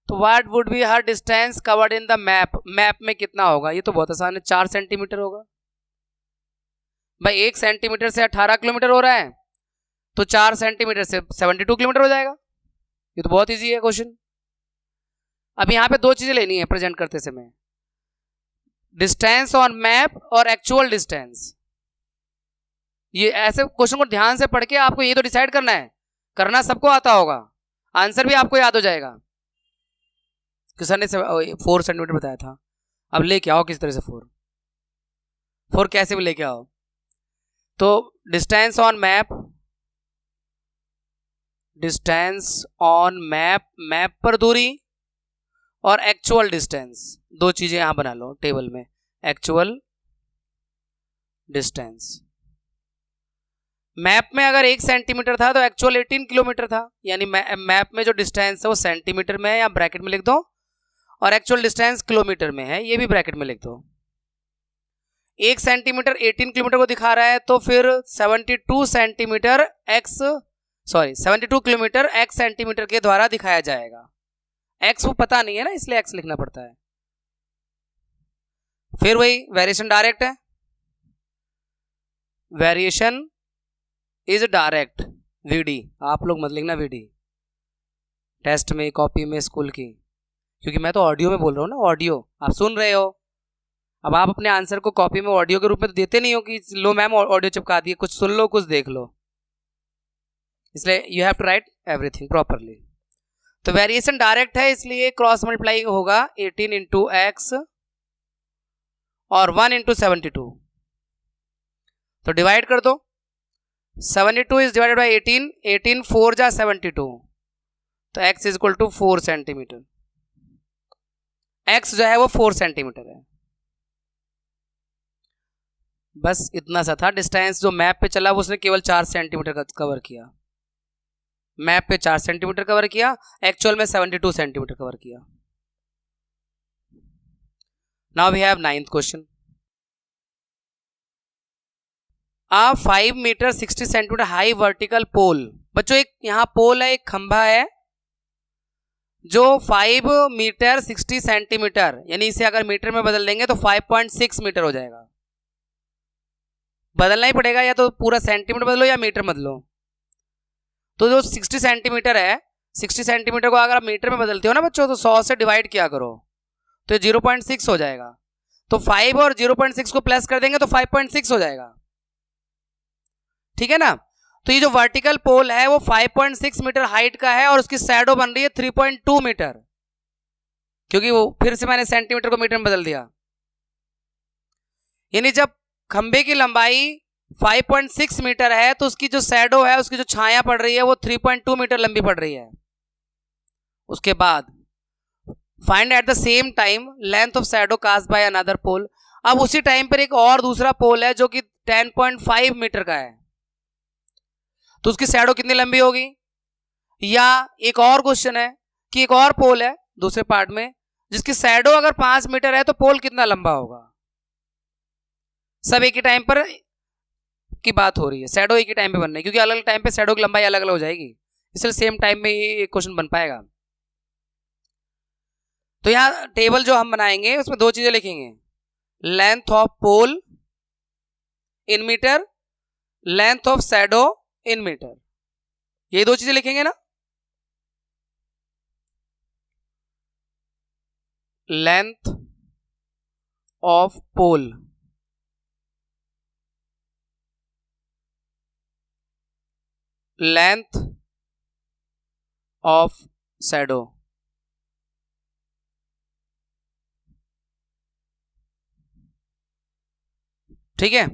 तो what would be her distance covered in the map. Map में कितना होगा, ये तो बहुत आसान है, 4 सेंटीमीटर होगा भाई। 1 सेंटीमीटर से 18 किलोमीटर हो रहा है, तो 4 सेंटीमीटर से 72 किलोमीटर हो जाएगा। ये तो बहुत इजी है क्वेश्चन। अब यहाँ पे 2 चीजें लेनी है प्रेजेंट करते समय, डिस्टेंस ऑन मैप और एक्चुअल डिस्टेंस। ये ऐसे क्वेश्चन को ध्यान से पढ़ के आपको ये तो डिसाइड करना है, करना सबको आता होगा, आंसर भी आपको याद हो जाएगा। किसान ने 4 सेंटीमीटर बताया था, अब लेके आओ किस तरह से 4 कैसे भी लेके आओ। तो distance on map, distance on map, map पर दूरी, और एक्चुअल डिस्टेंस, 2 चीजें यहां बना लो टेबल में, एक्चुअल डिस्टेंस। मैप में अगर 1 सेंटीमीटर था तो एक्चुअल 18 किलोमीटर था, यानी मैप में जो डिस्टेंस है वो सेंटीमीटर में है, या ब्रैकेट में लिख दो, और एक्चुअल डिस्टेंस किलोमीटर में है, ये भी ब्रैकेट में लिख दो। 1 सेंटीमीटर 18 किलोमीटर को दिखा रहा है, तो फिर 72 सेंटीमीटर 72 किलोमीटर x सेंटीमीटर के द्वारा दिखाया जाएगा। x वो पता नहीं है ना, इसलिए x लिखना पड़ता है। फिर वही वेरिएशन डायरेक्ट है, वेरिएशन इज डायरेक्ट, वीडी। आप लोग मत लिखना वीडी टेस्ट में, कॉपी में स्कूल की, क्योंकि मैं तो ऑडियो में बोल रहा हूँ ना, ऑडियो आप सुन रहे हो। अब आप अपने आंसर को कॉपी में ऑडियो के रूप में तो देते नहीं हो कि लो मैम ऑडियो चिपका दिए, कुछ सुन लो कुछ देख लो, इसलिए you have to write everything properly. तो वेरिएशन डायरेक्ट है, इसलिए क्रॉस मल्टीप्लाई होगा 18 इंटू एक्स और 1 इंटू 72, तो डिवाइड कर दो। 72 इज डिवाइडेड बाई 18, 18 4 जा 72, तो x is equal to 4 centimeter. x जो है वो 4 सेंटीमीटर है। बस इतना सा था। डिस्टेंस जो मैप पे चला वो उसने केवल 4 सेंटीमीटर कवर किया, मैप पे 4 सेंटीमीटर कवर किया, एक्चुअल में 72 सेंटीमीटर कवर किया। Now we have 9th question. A 5 meter 60 centimeter high vertical pole. बच्चों एक यहाँ पोल है, एक खंभा है जो 5 मीटर 60 सेंटीमीटर, यानी इसे अगर मीटर में बदल देंगे तो 5.6 मीटर हो जाएगा। बदलना ही पड़ेगा, या तो पूरा सेंटीमीटर बदलो या मीटर बदलो। तो जो 60 सेंटीमीटर है, 60 सेंटीमीटर को अगर आप मीटर में बदलते हो ना बच्चों, तो 100 से डिवाइड किया करो, तो 0.6 हो जाएगा। तो 5 और 0.6 को प्लस कर देंगे तो 5.6 हो जाएगा, ठीक है ना। तो ये जो वर्टिकल पोल है वो 5.6 मीटर हाइट का है और उसकी शैडो बन रही है 3.2 मीटर, क्योंकि वो फिर से मैंने सेंटीमीटर को मीटर में बदल दिया। यानी जब खंबे की लंबाई 5.6 मीटर है तो उसकी जो शैडो है, उसकी जो छाया पड़ रही है वो 3.2 मीटर लंबी पड़ रही है। उसके बाद find at the same time length of shadow cast by another pole. अब उसी टाइम पर एक और दूसरा पोल है जो कि 10.5 मीटर का है, तो उसकी शैडो कितनी लंबी होगी। या एक और क्वेश्चन है कि एक और पोल है दूसरे पार्ट में जिसकी शैडो अगर 5 मीटर है तो पोल कितना लंबा होगा। सब एक ही टाइम पर की बात हो रही है, शैडो एक ही टाइम पे बनना है, क्योंकि अलग अलग टाइम पे शैडो की लंबाई अलग अलग हो जाएगी, इसलिए सेम टाइम में ही क्वेश्चन बन पाएगा। तो यहाँ टेबल जो हम बनाएंगे उसमें दो चीजें लिखेंगे, length of pole in meter, length of shadow in meter, ये दो चीजें लिखेंगे ना। Length of pole length of shadow, ठीक है।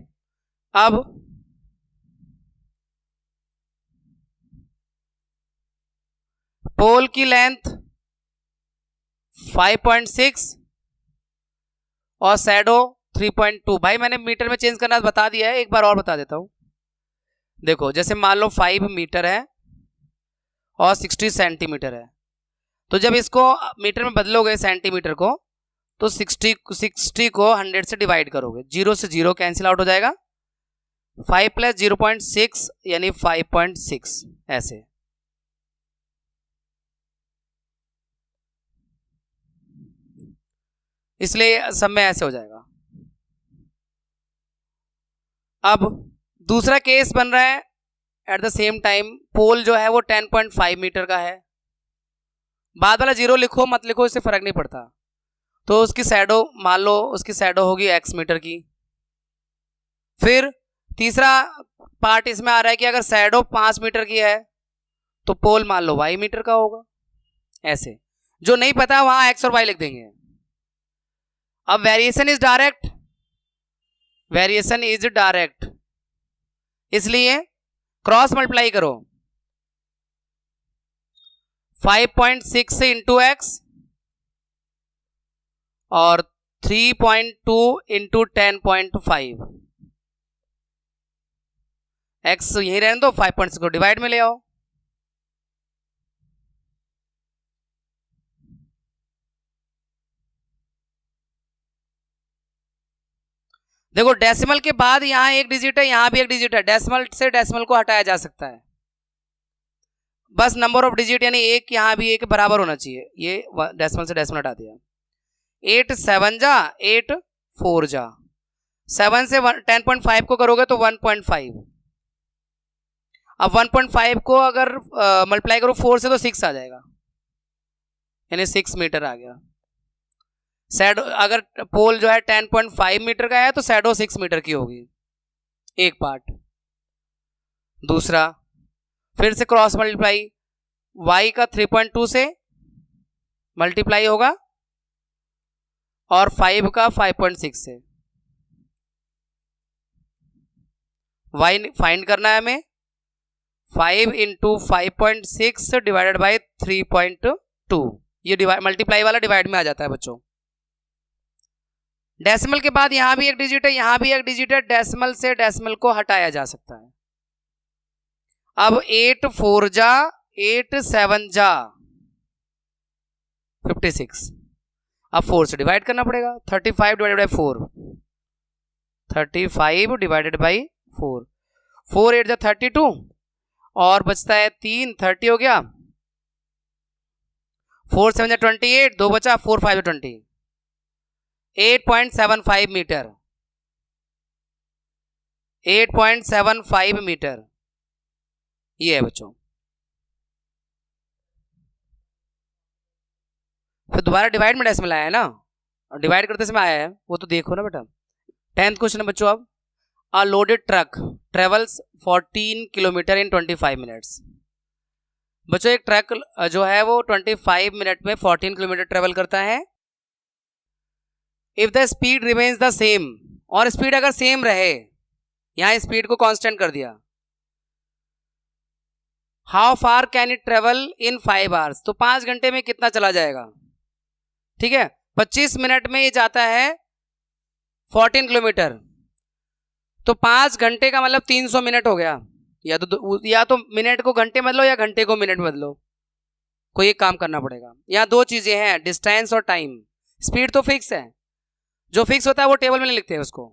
अब पोल की लेंथ 5.6 और शैडो 3.2। भाई मैंने मीटर में चेंज करना बता दिया है, एक बार और बता देता हूं। देखो जैसे मान लो 5 मीटर है और 60 सेंटीमीटर है, तो जब इसको मीटर में बदलोगे सेंटीमीटर को, तो 60 को 100 से डिवाइड करोगे, 0 से 0 कैंसिल आउट हो जाएगा, 5 प्लस 0.6 यानी 5.6 ऐसे। इसलिए सब में ऐसे हो जाएगा। अब दूसरा केस बन रहा है एट द सेम टाइम, पोल जो है वो 10.5 मीटर का है, बाद वाला 0 लिखो मत लिखो इससे फर्क नहीं पड़ता। तो उसकी शैडो मान लो उसकी शैडो होगी x मीटर की। फिर तीसरा पार्ट इसमें आ रहा है कि अगर शैडो 5 मीटर की है तो पोल मान लो y मीटर का होगा, ऐसे। जो नहीं पता वहां x और y लिख देंगे। अब variation is direct, variation is direct, इसलिए क्रॉस मल्टीप्लाई करो, 5.6 से इंटू एक्स और 3.2 इंटू 10.5, एक्स यही रहने दो, 5.6 को डिवाइड में ले आओ। देखो डेसिमल के बाद यहां एक डिजिट है, यहां भी एक डिजिट है, डेसिमल से डेसिमल को हटाया जा सकता है, बस नंबर ऑफ डिजिट यानी एक यहां भी एक बराबर होना चाहिए। ये डेसिमल से डेसिमल हटा दिया, 8 7 जा 8 4 जा, 7 से 10.5 को करोगे तो 1.5। अब 1.5 को अगर मल्टीप्लाई करो 4 से तो 6 आ जाएगा, यानी 6 मीटर आ गया। शैडो अगर पोल जो है 10.5 मीटर का है तो शैडो 6 मीटर की होगी, एक पार्ट। दूसरा फिर से क्रॉस मल्टीप्लाई, y का 3.2 से मल्टीप्लाई होगा और 5 का 5.6 से। y फाइंड करना है हमें, 5 इंटू 5.6 डिवाइडेड बाई 3.2, ये मल्टीप्लाई वाला डिवाइड में आ जाता है बच्चों। डेसिमल के बाद यहां भी एक डिजिट है, यहां भी एक डिजिट है, डेसिमल से डेसिमल को हटाया जा सकता है। अब 8 4 जा 8 7 जा 56, अब 4 से डिवाइड करना पड़ेगा, 35 डिवाइडेड बाई 4, 35 डिवाइडेड बाई 4, 4 8 जा 32 और बचता है 3, 30 हो गया, 4 7 जा 28, 2 बचा, 4 5 जा 20, 8.75 मीटर। 8.75 मीटर ये है बच्चों। फिर दोबारा डिवाइड में डेसिमल आया है ना, और डिवाइड करते समय आया है वो तो देखो ना बेटा। 10th क्वेश्चन है बच्चों। अब अ लोडेड ट्रक ट्रेवल्स 14 किलोमीटर इन 25 मिनट्स। बच्चों एक ट्रक जो है वो 25 मिनट में 14 किलोमीटर ट्रेवल करता है। If the speed remains the same, और स्पीड अगर सेम रहे, यहां स्पीड को कांस्टेंट कर दिया। How far can it travel in 5 hours, तो 5 घंटे में कितना चला जाएगा। ठीक है, 25 मिनट में ये जाता है 14 किलोमीटर, तो 5 घंटे का मतलब 300 मिनट हो गया। या तो मिनट को घंटे बदलो या घंटे को मिनट बदलो, कोई एक काम करना पड़ेगा। यहाँ दो चीजें हैं, डिस्टेंस और टाइम। स्पीड तो फिक्स है, जो फिक्स होता है वो टेबल में नहीं लिखते हैं उसको।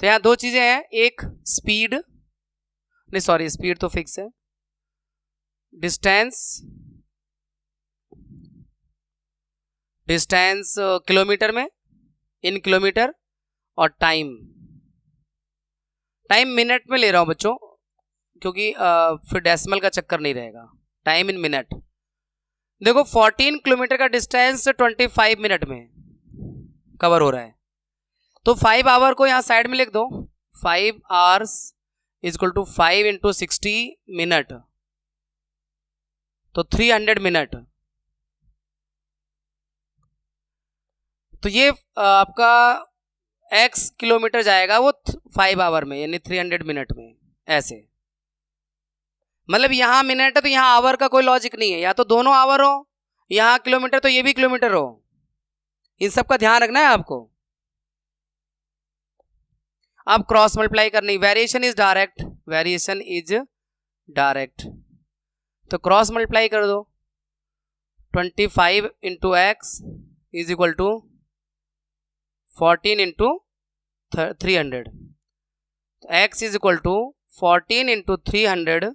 तो यहाँ दो चीजें हैं, एक स्पीड, नहीं सॉरी स्पीड तो फिक्स है, डिस्टेंस किलोमीटर में, इन किलोमीटर, और टाइम मिनट में ले रहा हूं बच्चों, क्योंकि फिर डेसिमल का चक्कर नहीं रहेगा। Time in minute. देखो 14 किलोमीटर का डिस्टेंस 25 मिनट में कवर हो रहा है, तो 5 आवर को यहां साइड में लिख दो। 5 hours is equal to 5 into 60 minute, तो 300 मिनट। तो ये आपका x किलोमीटर जाएगा वो 5 आवर में, यानी 300 मिनट में। ऐसे मतलब यहां मिनट है तो यहां आवर का कोई लॉजिक नहीं है, या तो दोनों आवर हो, यहां किलोमीटर तो ये भी किलोमीटर हो। इन सब का ध्यान रखना है आपको। अब क्रॉस मल्टीप्लाई करनी, वेरिएशन इज डायरेक्ट, तो क्रॉस मल्टीप्लाई कर दो। 25 into x is equal to 14 into 300, तो x is equal to 14 into 300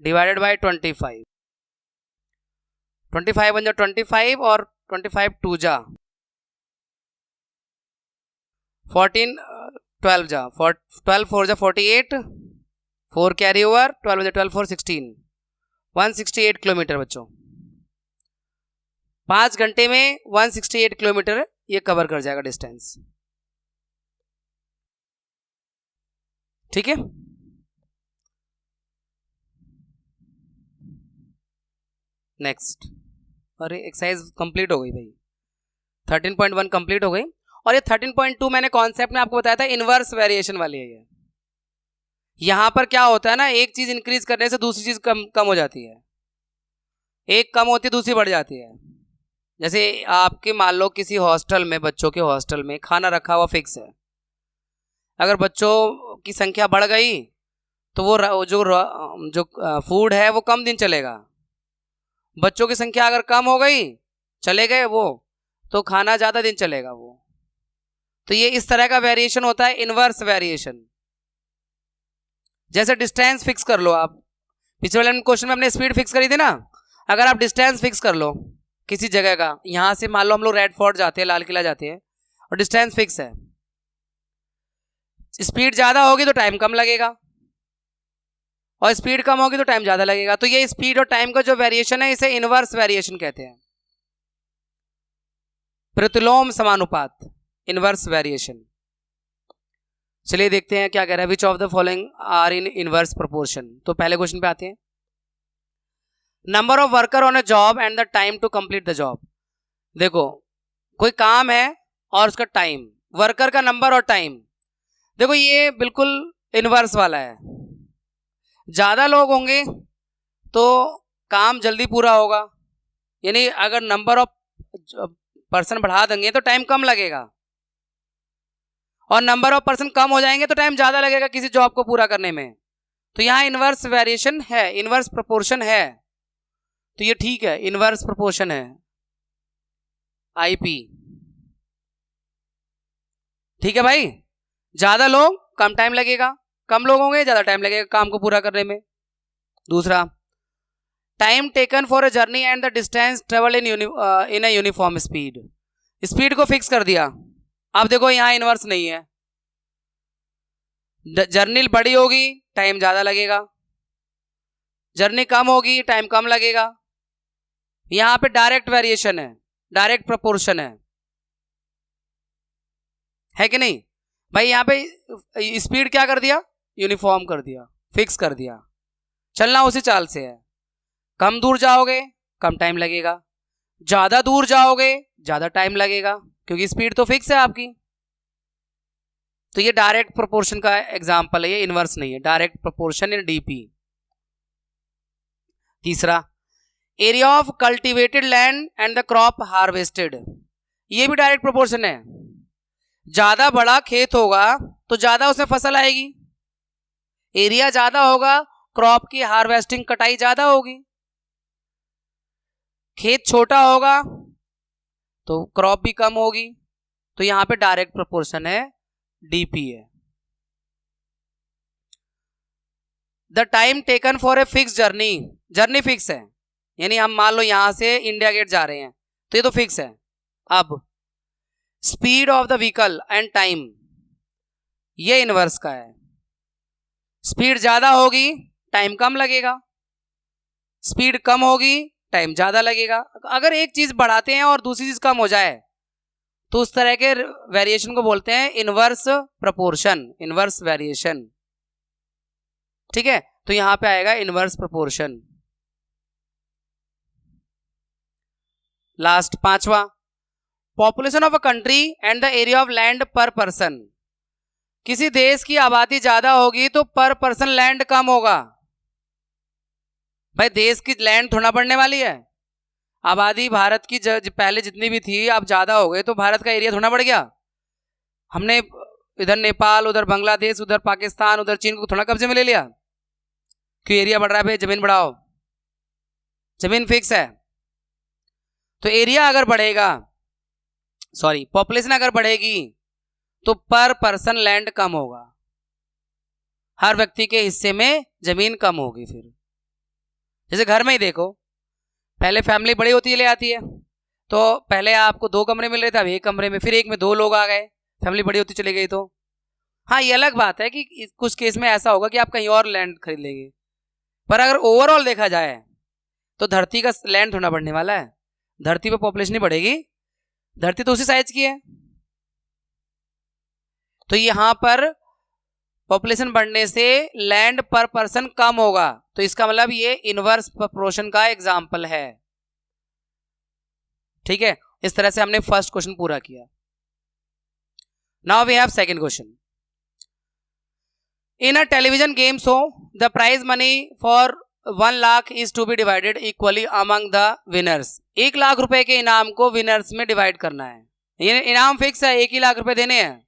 divided by 25। 25 बन जा 25, और 25 टू जा 14, 12 जा 12 4 जा 48, 4 कैरी ओवर, 12 जा 12 4 16, 168 किलोमीटर बच्चों। 5 घंटे में 168 किलोमीटर ये कवर कर जाएगा डिस्टेंस। ठीक है, नेक्स्ट। अरे एक्सरसाइज कंप्लीट हो गई भाई, 13.1 कंप्लीट हो गई। और ये 13.2 मैंने कॉन्सेप्ट में आपको बताया था, इनवर्स वेरिएशन वाली है ये। यहां पर क्या होता है ना, एक चीज इंक्रीज करने से दूसरी चीज कम हो जाती है, एक कम होती है दूसरी बढ़ जाती है। जैसे आपके मान लो किसी हॉस्टल में, बच्चों के हॉस्टल में खाना रखा हुआ फिक्स है, अगर बच्चों की संख्या बढ़ गई तो वो जो फूड है वो कम दिन चलेगा। बच्चों की संख्या अगर कम हो गई, चले गए वो, तो खाना ज्यादा दिन चलेगा वो। तो ये इस तरह का वेरिएशन होता है, इनवर्स वेरिएशन। जैसे डिस्टेंस फिक्स कर लो आप, पिछले वाले क्वेश्चन में हमने स्पीड फिक्स करी थी ना, अगर आप डिस्टेंस फिक्स कर लो किसी जगह का, यहां से मान लो हम लोग रेड फोर्ट जाते हैं, लाल किला जाते हैं, और डिस्टेंस फिक्स है, स्पीड ज्यादा होगी तो टाइम कम लगेगा, और स्पीड कम होगी तो टाइम ज्यादा लगेगा। तो ये स्पीड और टाइम का जो वेरिएशन है, इसे इनवर्स वेरिएशन कहते हैं, प्रतिलोम समानुपात, इनवर्स वेरिएशन। चलिए देखते हैं क्या कह रहा है, which of the following are in inverse proportion. तो पहले क्वेश्चन पे आते हैं, number of worker on a job and the time to complete the job. देखो कोई काम है और उसका टाइम, वर्कर का नंबर और टाइम, देखो ये बिल्कुल इनवर्स वाला है। ज्यादा लोग होंगे तो काम जल्दी पूरा होगा, यानी अगर नंबर ऑफ पर्सन बढ़ा देंगे तो टाइम कम लगेगा, और नंबर ऑफ पर्सन कम हो जाएंगे तो टाइम ज्यादा लगेगा किसी जॉब को पूरा करने में। तो यहां इनवर्स वेरिएशन है, इनवर्स प्रोपोर्शन है, तो ये ठीक है, इनवर्स प्रोपोर्शन है, आईपी। ठीक है भाई, ज्यादा लोग कम टाइम लगेगा, कम लोग होंगे ज्यादा टाइम लगेगा काम को पूरा करने में। दूसरा, time taken for a journey and the distance travel in a uniform speed. Speed को फिक्स कर दिया। अब देखो यहां इनवर्स नहीं है, जर्नी बड़ी होगी टाइम ज़्यादा लगेगा, जर्नी कम होगी टाइम कम लगेगा। यहाँ पे डायरेक्ट वेरिएशन है, डायरेक्ट प्रोपोर्शन है कि नहीं भाई? यहाँ पे स्पीड क्या कर दिया, यूनिफॉर्म कर दिया, फिक्स कर दिया, चलना उसी चाल से है। कम दूर जाओगे कम टाइम लगेगा, ज़्यादा दूर जाओगे ज़्यादा टाइम लगेगा, क्योंकि स्पीड तो फिक्स है आपकी। तो ये डायरेक्ट प्रोपोर्शन का एग्जाम्पल है, ये इनवर्स नहीं है, डायरेक्ट प्रोपोर्शन इन डीपी। तीसरा, area of cultivated land and the crop harvested, ये भी डायरेक्ट प्रोपोर्शन है। ज्यादा बड़ा खेत होगा तो ज्यादा उसमें फसल आएगी, एरिया ज्यादा होगा, क्रॉप की हार्वेस्टिंग कटाई ज्यादा होगी। खेत छोटा होगा तो क्रॉप भी कम होगी, तो यहां पे डायरेक्ट प्रोपोर्शन है, डीपी है। The time taken for a fix journey, journey fix है, यानी हम मान लो यहां से इंडिया गेट जा रहे हैं तो ये तो फिक्स है। अब speed of the vehicle and time, ये इनवर्स का है। स्पीड ज्यादा होगी टाइम कम लगेगा, स्पीड कम होगी टाइम ज्यादा लगेगा। अगर एक चीज बढ़ाते हैं और दूसरी चीज कम हो जाए तो उस तरह के वेरिएशन को बोलते हैं इनवर्स प्रोपोर्शन, इनवर्स वेरिएशन। ठीक है, तो यहां पे आएगा इनवर्स प्रोपोर्शन। लास्ट पांचवा, population of a country and the area of land पर पर्सन, किसी देश की आबादी ज्यादा होगी तो पर पर्सन लैंड कम होगा। भाई देश की लैंड थोड़ा बढ़ने वाली है, आबादी भारत की पहले जितनी भी थी अब ज्यादा हो गई तो भारत का एरिया थोड़ा बढ़ गया। हमने इधर नेपाल, उधर बांग्लादेश, उधर पाकिस्तान, उधर चीन को थोड़ा कब्जे में ले लिया, क्यों एरिया बढ़ रहा है भाई, जमीन बढ़ाओ, जमीन फिक्स है। तो एरिया अगर बढ़ेगा, सॉरी पॉपुलेशन अगर बढ़ेगी तो पर पर्सन लैंड कम होगा, हर व्यक्ति के हिस्से में जमीन कम होगी। फिर जैसे घर में ही देखो, पहले फैमिली बड़ी होती ले आती है तो पहले आपको 2 कमरे मिल रहे थे, अब 1 कमरे में, फिर एक में 2 लोग आ गए, फैमिली बड़ी होती चली गई। तो हाँ ये अलग बात है कि कुछ केस में ऐसा होगा कि आप कहीं और लैंड खरीद लेंगे, पर अगर ओवरऑल देखा जाए तो धरती का लैंड थोड़ा बढ़ने वाला है, धरती पे पॉपुलेशन ही बढ़ेगी, धरती तो उसी साइज की है। तो यहां पर पॉपुलेशन बढ़ने से लैंड पर पर्सन कम होगा, तो इसका मतलब ये इनवर्स प्रोपोर्शन का एग्जाम्पल है। ठीक है, इस तरह से हमने फर्स्ट क्वेश्चन पूरा किया। Now we have second question. In a television game show the prize money for 1 lakh is to be divided equally among the winners, 1 lakh रुपए के इनाम को विनर्स में डिवाइड करना है। ये इनाम फिक्स है, 1 ही लाख रुपए देने हैं,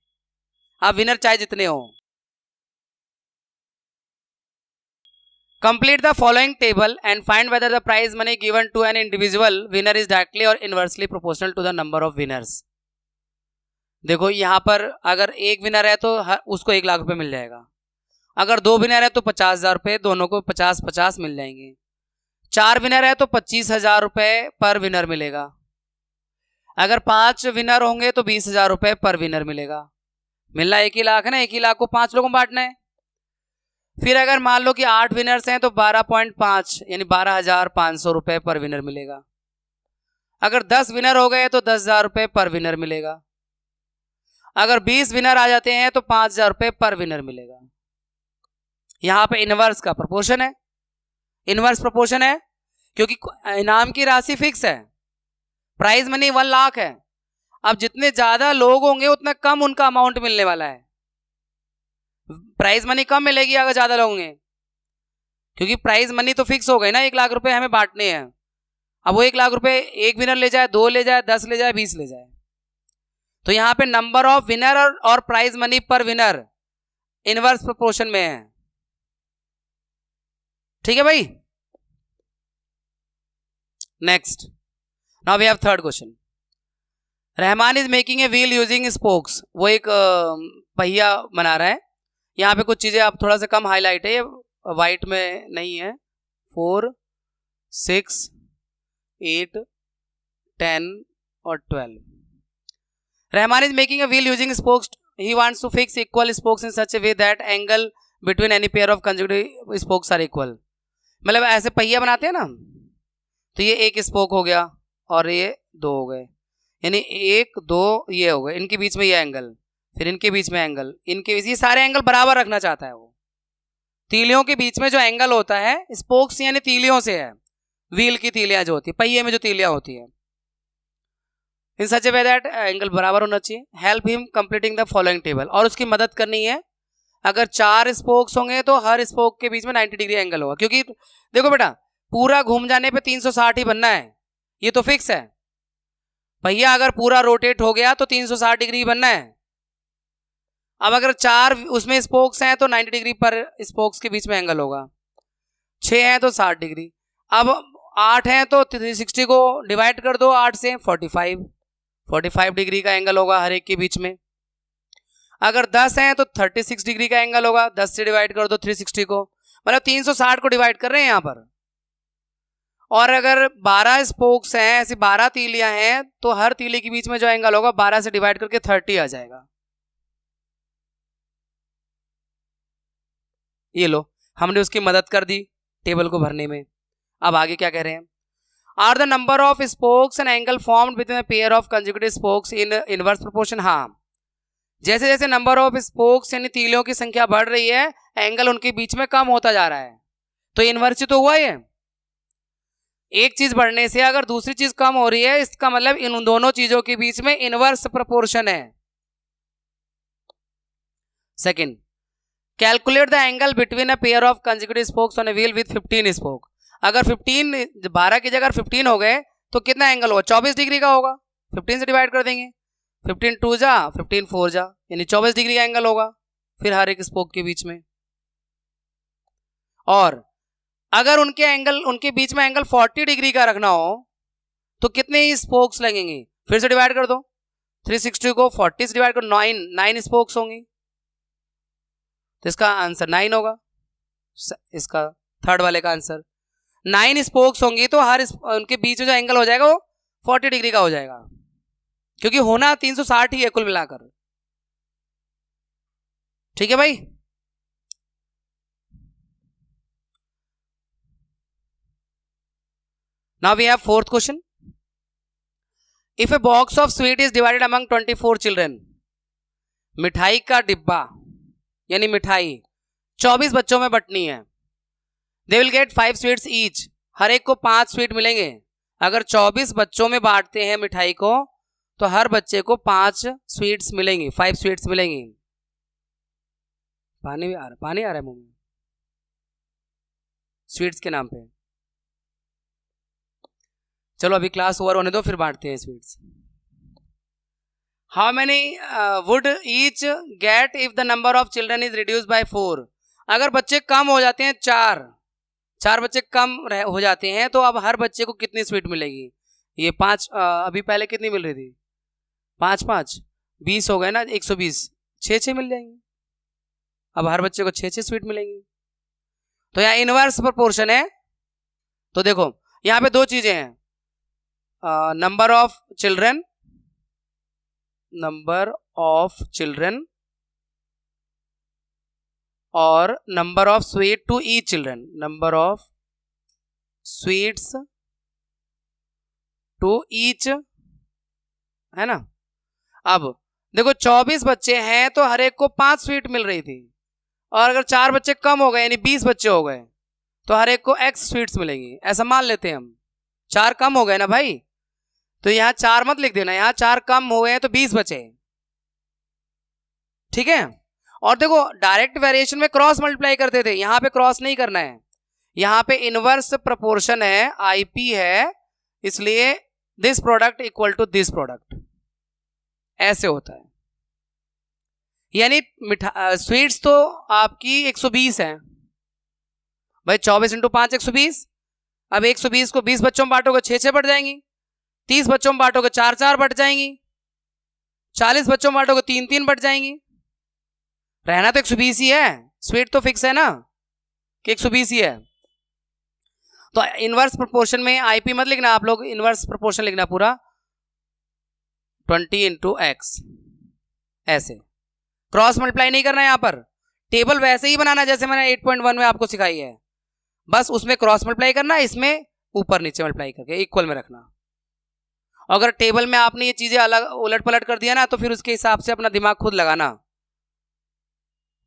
आप विनर चाहे जितने हो। Complete the following table and find whether the prize money given to an individual winner is directly or inversely proportional to the number of winners. देखो यहाँ पर अगर एक विनर है तो उसको 1 लाख रुपए मिल जाएगा, अगर 2 विनर है तो 50,000 रुपए, दोनों को 50-50 मिल जाएंगे। 4 विनर है तो 25,000 रुपए पर विनर मिलेगा, अगर 5 विनर होंगे तो 20,000 रुपए पर विनर मिलेगा। मिलना 1 ही लाख है ना, 1 ही लाख को 5 लोगों में बांटना है। फिर अगर मान लो कि 8 विनर्स हैं तो 12.5 यानी 12,500 रुपए पर विनर मिलेगा। अगर 10 विनर हो गए तो 10,000 रुपए पर विनर मिलेगा। अगर 20 विनर आ जाते हैं तो 5,000 रुपए पर विनर मिलेगा। यहां पे इनवर्स का प्रोपोर्शन है, इनवर्स प्रोपोर्शन है क्योंकि इनाम की राशि फिक्स है, प्राइज मनी 1 लाख है। अब जितने ज्यादा लोग होंगे उतना कम उनका अमाउंट मिलने वाला है, प्राइज मनी कम मिलेगी अगर ज्यादा लोग होंगे, क्योंकि प्राइज मनी तो फिक्स हो गई ना, 1 लाख रुपए हमें बांटने हैं। अब वो 1 लाख रुपए एक विनर ले जाए, 2 ले जाए, 10 ले जाए, 20 ले जाए, तो यहां पे नंबर ऑफ विनर और प्राइज मनी पर विनर इनवर्स प्रोपोर्शन में है। ठीक है भाई। Next, now we have third question. Rahman is making a wheel using spokes, वो एक पहिया बना रहा है। यहाँ पे कुछ चीजें आप थोड़ा सा कम हाईलाइट है, वाइट में नहीं है। 4, 6, 8, 10 और 12। Rahman is making a wheel using spokes he wants to fix equal spokes in such a way that angle between any pair of consecutive spokes are equal. मतलब ऐसे पहिया बनाते हैं ना, तो ये एक स्पोक हो गया और ये दो हो गए, यानी एक दो ये हो गए, इनके बीच में ये एंगल, फिर इनके बीच में एंगल, इनके बीच, ये सारे एंगल बराबर रखना चाहता है वो। तीलियों के बीच में जो एंगल होता है, स्पोक्स यानी तीलियों से है, व्हील की तीलियां जो होती है, पहिए में जो तीलियां होती है, इन सच ए वे दैट एंगल बराबर होना चाहिए। Help him completing the following table, और उसकी मदद करनी है। अगर 4 स्पोक्स होंगे तो हर स्पोक के बीच में 90 डिग्री एंगल होगा, क्योंकि देखो बेटा पूरा घूम जाने पे 360 ही बनना है, ये तो फिक्स है। भैया अगर पूरा रोटेट हो गया तो 360 डिग्री बनना है। अब अगर 4 उसमें स्पोक्स हैं तो 90 डिग्री पर स्पोक्स के बीच में एंगल होगा, 6 हैं तो 60 डिग्री, अब 8 हैं तो 360 को डिवाइड कर दो 8 से, 45 डिग्री का एंगल होगा हर एक के बीच में। अगर 10 हैं तो 36 डिग्री का एंगल होगा, 10 से डिवाइड कर दो 360 को, मतलब 360 को डिवाइड कर रहे हैं यहाँ पर। और अगर 12 स्पोक्स हैं, ऐसी 12 तीलियां हैं, तो हर तीली के बीच में जो एंगल होगा 12 से डिवाइड करके 30 आ जाएगा। ये लो, हमने उसकी मदद कर दी टेबल को भरने में। अब आगे क्या कह रहे हैं, are the number of spokes and angle formed with a pair of consecutive spokes in inverse proportion. हाँ, जैसे जैसे नंबर ऑफ स्पोक्स यानी तीलियों की संख्या बढ़ रही है, एंगल उनके बीच में कम होता जा रहा है, तो इनवर्स ही तो हुआ ये। एक चीज बढ़ने से अगर दूसरी चीज कम हो रही है, इसका मतलब इन दोनों चीजों के बीच में इनवर्स प्रोपोर्शन है। Second, calculate the angle between a pair of consecutive spokes on a wheel with 15 spoke. अगर 12 की जगह 15 हो गए तो कितना एंगल होगा, 24 डिग्री का होगा, 15 से डिवाइड कर देंगे, 15 2 जा 15 4 जा, यानी 24 डिग्री का एंगल होगा फिर हर एक स्पोक के बीच में। और अगर उनके बीच में एंगल 40 डिग्री का रखना हो तो कितने ही स्पोक्स लगेंगे, फिर से डिवाइड कर दो, 360 को 40 से डिवाइड करो, 9 स्पोक्स होंगे, तो इसका आंसर 9 होगा। इसका थर्ड वाले का आंसर 9 स्पोक्स होंगी, तो हर उनके बीच में जो एंगल हो जाएगा वो 40 डिग्री का हो जाएगा, क्योंकि होना 360 ही है कुल मिलाकर। ठीक है भाई। Now we have fourth question. If a box of sweet is divided among 24 children, मिठाई का डिब्बा यानी मिठाई 24 बच्चों में बंटनी है, they will get 5 sweets each, हर एक को 5 स्वीट मिलेंगे। अगर 24 बच्चों में बांटते हैं मिठाई को तो हर बच्चे को 5 स्वीट्स मिलेंगी, 5 स्वीट्स मिलेंगी। पानी आ रहा है मुंह में स्वीट्स के नाम पे। चलो अभी क्लास ओवर होने दो, फिर बांटते हैं sweets. How many would each get if the number of children is reduce by 4। अगर बच्चे कम हो जाते हैं, 4 बच्चे कम हो जाते हैं, तो अब हर बच्चे को कितनी स्वीट मिलेगी, ये 5, अभी पहले कितनी मिल रही थी, 5 20 हो गए ना, 120, 6 मिल जाएंगे। अब हर बच्चे को 6 स्वीट मिलेंगी, तो यहाँ इनवर्स प्रोपोर्शन है। तो देखो यहाँ पे 2 चीजें हैं, नंबर ऑफ चिल्ड्रन और number of sweet to each children, number of sweets to each, है ना। अब देखो 24 बच्चे हैं तो हर एक को 5 स्वीट मिल रही थी, और अगर 4 बच्चे कम हो गए यानी 20 बच्चे हो गए तो हर एक को x स्वीट्स मिलेंगी, ऐसा मान लेते हैं हम। 4 कम हो गए ना भाई, तो यहाँ 4 मत लिख देना, यहाँ 4 कम हो गए तो 20 बचे, ठीक है। और देखो डायरेक्ट वेरिएशन में क्रॉस मल्टीप्लाई करते थे, यहाँ पे क्रॉस नहीं करना है, यहाँ पे इनवर्स प्रोपोर्शन है, आईपी है, इसलिए this product equal to this product, ऐसे होता है। यानी स्वीट्स तो आपकी 120 है भाई, 24 × 5 120। अब 120 को 20 बच्चों में बांटोगे 6 बढ़ जाएंगी, 30 बच्चों में बांटोगे 4 बढ़ जाएंगी, 40 बच्चों में बांटोगे 3 बढ़ जाएंगी। रहना तो 120 ही है, स्वीट तो फिक्स है ना कि 120 ही है। तो इनवर्स प्रोपोर्शन में आईपी मत लिखना आप लोग, इनवर्स प्रोपोर्शन लिखना पूरा 20 × x, ऐसे क्रॉस मल्टीप्लाई नहीं करना है यहाँ पर, टेबल वैसे ही बनाना जैसे मैंने 8.1 में आपको सिखाई है, बस उसमें क्रॉस मल्टीप्लाई करना, इसमें ऊपर नीचे मल्टीप्लाई करके इक्वल में रखना। अगर टेबल में आपने ये चीजें अलग उलट पलट कर दिया ना, तो फिर उसके हिसाब से अपना दिमाग खुद लगाना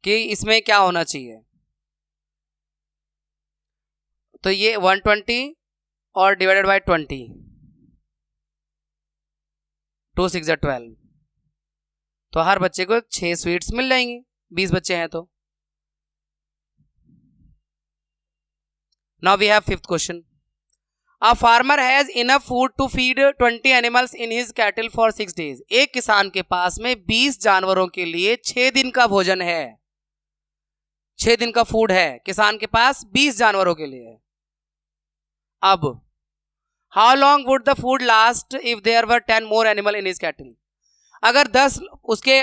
कि इसमें क्या होना चाहिए। तो ये 120 और डिवाइडेड बाय 20, 2 6 12, तो हर बच्चे को 6 स्वीट्स मिल जाएंगी, 20 बच्चे हैं तो। Now we have fifth question. A farmer has enough food to feed 20 animals in his cattle for 6 days. एक किसान के पास में 20 जानवरों के लिए 6 दिन का भोजन है, 6 दिन का फूड है किसान के पास 20 जानवरों के लिए। अब how long would the food last if there were 10 more animal in his cattle? अगर 10 उसके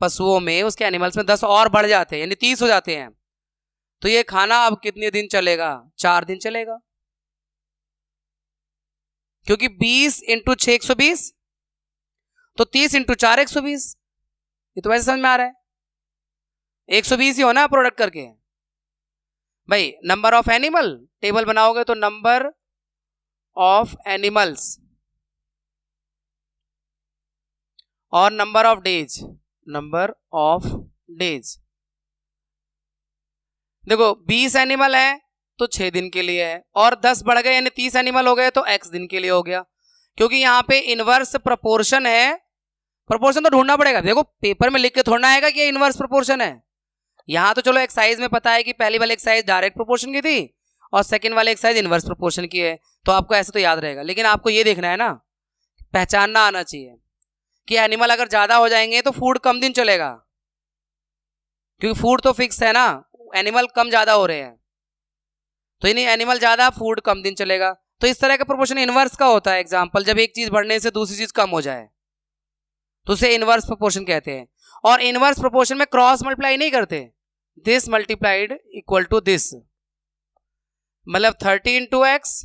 पशुओं में, उसके एनिमल्स में 10 और बढ़ जाते हैं, यानी 30 हो जाते हैं, तो ये खाना अब कितने दिन चलेगा? 4 दिन चलेगा, क्योंकि 20 इंटू 6 120, तो 30 इंटू 4 120। ये तो वैसे समझ में आ रहा है, 120 ही होना प्रोडक्ट करके। भाई नंबर ऑफ एनिमल टेबल बनाओगे तो नंबर ऑफ एनिमल्स और number of days, number of days. देखो 20 एनिमल है तो 6 दिन के लिए है, और 10 बढ़ गए यानी 30 एनिमल हो गए तो x दिन के लिए हो गया, क्योंकि यहाँ पे इनवर्स प्रोपोर्शन है। प्रोपोर्शन तो ढूंढना पड़ेगा, देखो पेपर में लिख के थोड़ा आएगा कि इनवर्स प्रोपोर्शन है। यहाँ तो चलो एक्सरसाइज में पता है कि पहली वाली एक्सरसाइज डायरेक्ट प्रोपोर्शन की थी और सेकंड वाली एक्सरसाइज इनवर्स प्रोपोर्शन की है, तो आपको ऐसे तो याद रहेगा। लेकिन आपको ये देखना है ना, पहचानना आना चाहिए कि एनिमल अगर ज्यादा हो जाएंगे तो फूड कम दिन चलेगा, क्योंकि फूड तो फिक्स है ना, एनिमल कम ज्यादा हो रहे हैं, तो इन्हीं एनिमल ज्यादा फूड कम दिन चलेगा। तो इस तरह का प्रोपोर्शन इनवर्स का होता है। एग्जांपल, जब एक चीज बढ़ने से दूसरी चीज कम हो जाए तो उसे इनवर्स प्रोपोर्शन कहते हैं। और इनवर्स प्रोपोर्शन में क्रॉस मल्टीप्लाई नहीं करते, this multiplied equal to this, मतलब 30 into x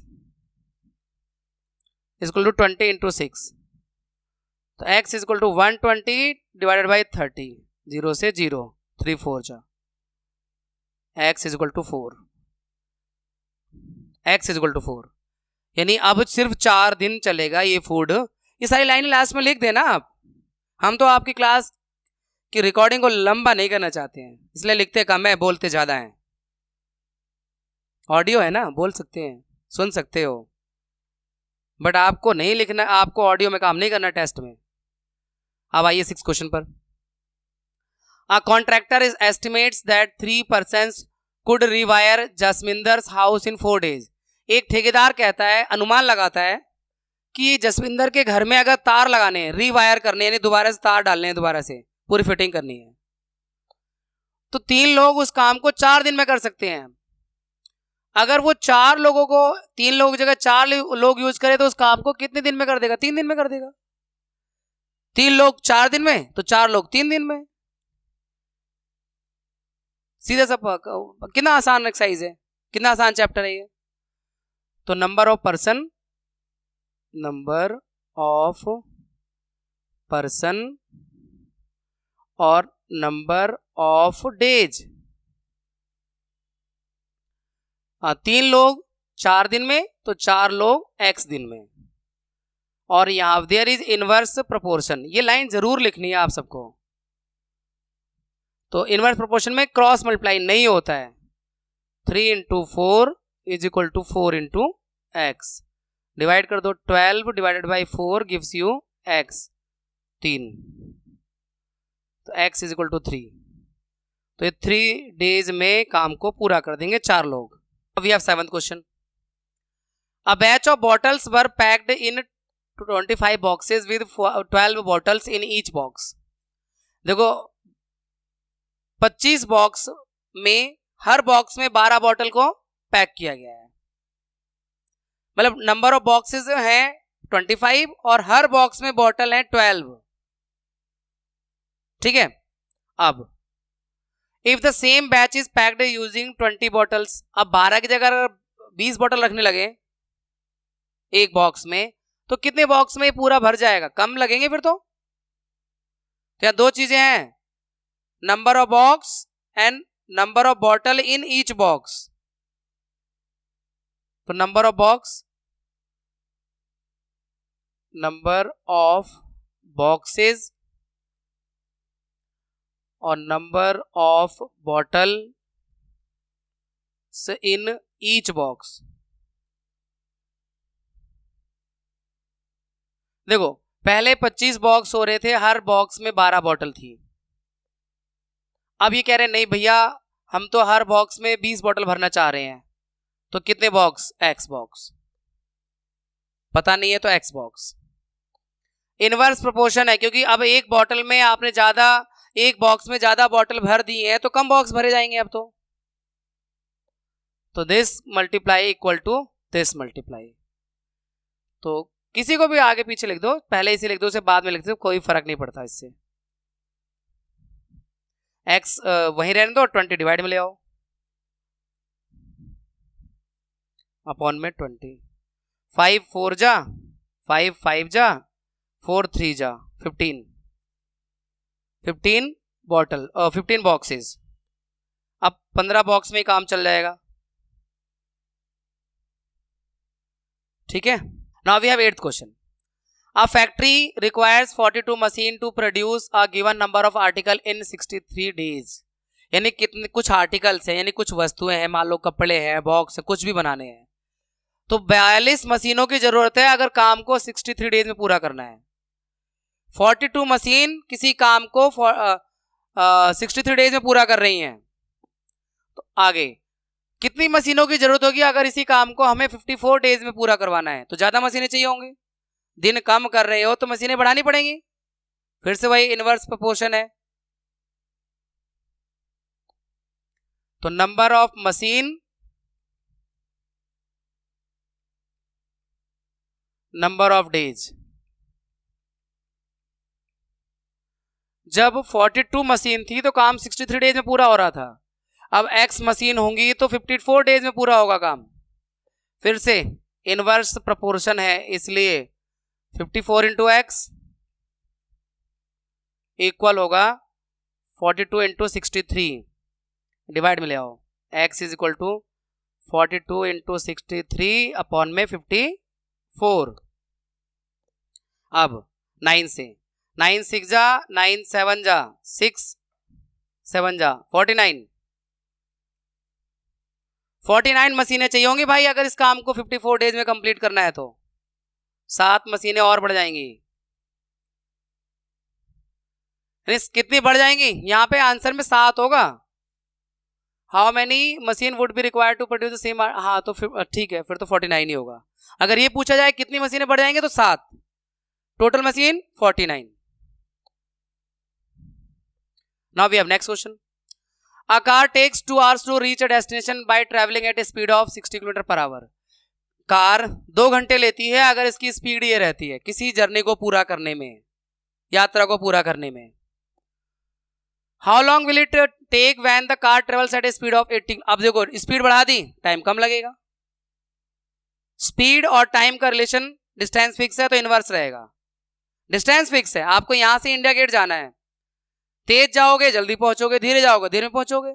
equal to 20 into 6, तो x equal to 120 divided by 30, 0 से 0, 3 4 जा, x equal to 4, x equal to 4, यानी अब सिर्फ 4 दिन चलेगा ये फूड। ये सारी लाइन लास्ट में लिख देना आप, हम तो आपकी क्लास की रिकॉर्डिंग को लंबा नहीं करना चाहते हैं, इसलिए लिखते कम है, बोलते ज्यादा हैं। ऑडियो है ना, बोल सकते हैं, सुन सकते हो, बट आपको नहीं लिखना, आपको ऑडियो में काम नहीं करना टेस्ट में। अब आइए 6 क्वेश्चन पर। A contractor is estimates that 3 persons could rewire Jaswinder's house in 4 days. एक ठेकेदार कहता है, अनुमान लगाता है कि जसविंदर के घर में अगर तार लगाने हैं, रीवायर करने यानी दोबारा से तार डालने हैं, दोबारा से पूरी फिटिंग करनी है, तो 3 लोग उस काम को 4 दिन में कर सकते हैं। अगर वो 4 लोगों को 3 लोगों की जगह 4 लोग यूज करें तो उस काम को कितने दिन में कर देगा? 3 दिन में कर देगा। 3 लोग 4 दिन में तो 4 लोग 3 दिन में, सीधे सब। कितना आसान एक्सरसाइज है, कितना आसान चैप्टर है ये। तो number of person, number of person और नंबर ऑफ डेज। 3 लोग 4 दिन में तो 4 लोग x दिन में, और यहां देयर इज इनवर्स प्रोपोर्शन। ये लाइन जरूर लिखनी है आप सबको। तो इनवर्स प्रोपोर्शन में क्रॉस मल्टीप्लाई नहीं होता है। 3 into 4 is equal to 4 into x, divide कर दो, 12 divided by 4 gives you x 3, तो x इज इक्वल टू 3। तो ये 3 डेज में काम को पूरा कर देंगे 4 लोग। We have 7th question. A batch of bottles were packed in 25 boxes with 12 bottles in each box. देखो 25 बॉक्स में हर बॉक्स में 12 बॉटल को पैक किया गया है, मतलब नंबर ऑफ बॉक्सेस हैं 25 और हर बॉक्स में बॉटल है 12, ठीक है। अब if the same batch is packed using 20 bottles, अब 12 की जगह अगर 20 बॉटल रखने लगे एक बॉक्स में, तो कितने बॉक्स में पूरा भर जाएगा? कम लगेंगे फिर तो। तो यहाँ दो चीजें हैं, number of box and number of bottle in each box. तो number of box, number of boxes और number of bottle in each box. देखो पहले 25 बॉक्स हो रहे थे, हर बॉक्स में 12 बॉटल थी। अब ये कह रहे हैं नहीं भैया हम तो हर बॉक्स में 20 बॉटल भरना चाह रहे हैं, तो कितने बॉक्स? X box. पता नहीं है तो एक्स बॉक्स। इनवर्स प्रोपोर्शन है, क्योंकि अब एक बॉटल में आपने ज्यादा, एक बॉक्स में ज्यादा बॉटल भर दी है तो कम बॉक्स भरे जाएंगे अब तो this multiply equal to this multiply. तो किसी को भी आगे पीछे लिख दो, पहले इसे लिख दो उसे बाद में लिख दो, कोई फर्क नहीं पड़ता इससे। एक्स वहीं रहने दो, 20 डिवाइड में ले आओ, अपॉन में 20। 5 4 जा, 5 5 जा, 4 3 जा, 15 बॉटल 15 बॉक्सेस। अब 15 बॉक्स में काम चल जाएगा, ठीक है। Now we have 8th question. A factory requires 42 machine to produce a given number of article in 63 days. यानी कितने, कुछ आर्टिकल्स हैं, यानी कुछ वस्तुएं हैं, मान लो कपड़े हैं, बॉक्स है, कुछ भी बनाने हैं, तो 42 मशीनों की जरूरत है अगर काम को 63 डेज में पूरा करना है। 42 मशीन किसी काम को 63 डेज में पूरा कर रही हैं, तो आगे कितनी मशीनों की जरूरत होगी अगर इसी काम को हमें 54 डेज में पूरा करवाना है? तो ज्यादा मशीनें चाहिए होंगी, दिन कम कर रहे हो तो मशीनें बढ़ानी पड़ेंगी, फिर से वही इनवर्स प्रोपोर्शन है। तो number of machine, number of days. जब 42 मशीन थी तो काम 63 डेज में पूरा हो रहा था, अब x मशीन होंगी तो 54 डेज में पूरा होगा काम। फिर से इनवर्स प्रोपोर्शन है, इसलिए 54 इंटू एक्स इक्वल होगा 42 इंटू 63, डिवाइड में ले आओ, x is equal to 42 into 63 upon में 54। अब 9 से, 9 6 जा, 9 7 जा, 6 7 जा, 49 मशीनें चाहिए होंगी भाई अगर इस काम को 54 डेज में कंप्लीट करना है, तो 7 मशीनें और बढ़ जाएंगी। कितनी बढ़ जाएंगी? यहाँ पे आंसर में 7 होगा। How many machine would be required to produce the same, हाँ तो फिर ठीक है, फिर तो 49 ही होगा। अगर ये पूछा जाए कितनी मशीनें बढ़ जाएंगे तो 7, total machine 49। Now we have next question. A car takes 2 hours to reach a destination by traveling at a speed of 60 km per hour. Car 2 घंटे लेती है अगर इसकी स्पीड ये रहती है किसी जर्नी को पूरा करने में, यात्रा को पूरा करने में। How long will it take when the car travels at a speed of 80? अब देखो स्पीड बढ़ा दी, टाइम कम लगेगा। स्पीड और टाइम का रिलेशन, डिस्टेंस फिक्स है तो इनवर्स रहेगा। डिस्टेंस फिक्स है, आपको यहां से इंडिया गेट जाना है, तेज जाओगे जल्दी पहुंचोगे, धीरे जाओगे धीरे में पहुंचोगे।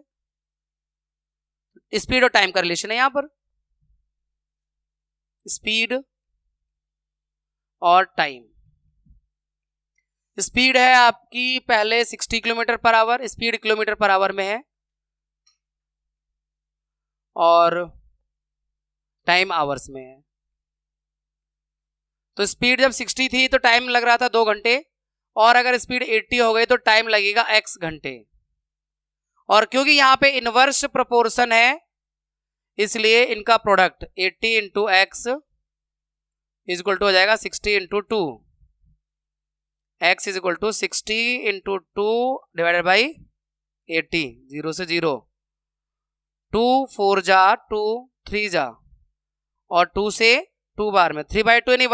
स्पीड और टाइम का रिलेशन है यहां पर, स्पीड और टाइम। स्पीड है आपकी पहले 60 kilometre per hour, speed kilometre per hour में है, और टाइम आवर्स में है। तो स्पीड जब 60 थी तो टाइम लग रहा था 2 घंटे, और अगर स्पीड 80 हो गई तो टाइम लगेगा x घंटे। और क्योंकि यहां पे इनवर्स प्रोपोर्शन है इसलिए इनका product 80 into x is equal to हो जाएगा 60 into 2, x is equal to 60 into 2 divided by 80, 0 से 0, 2 4 जा, 2 3 जा, और 2 से 2 बार में 3/2 यानी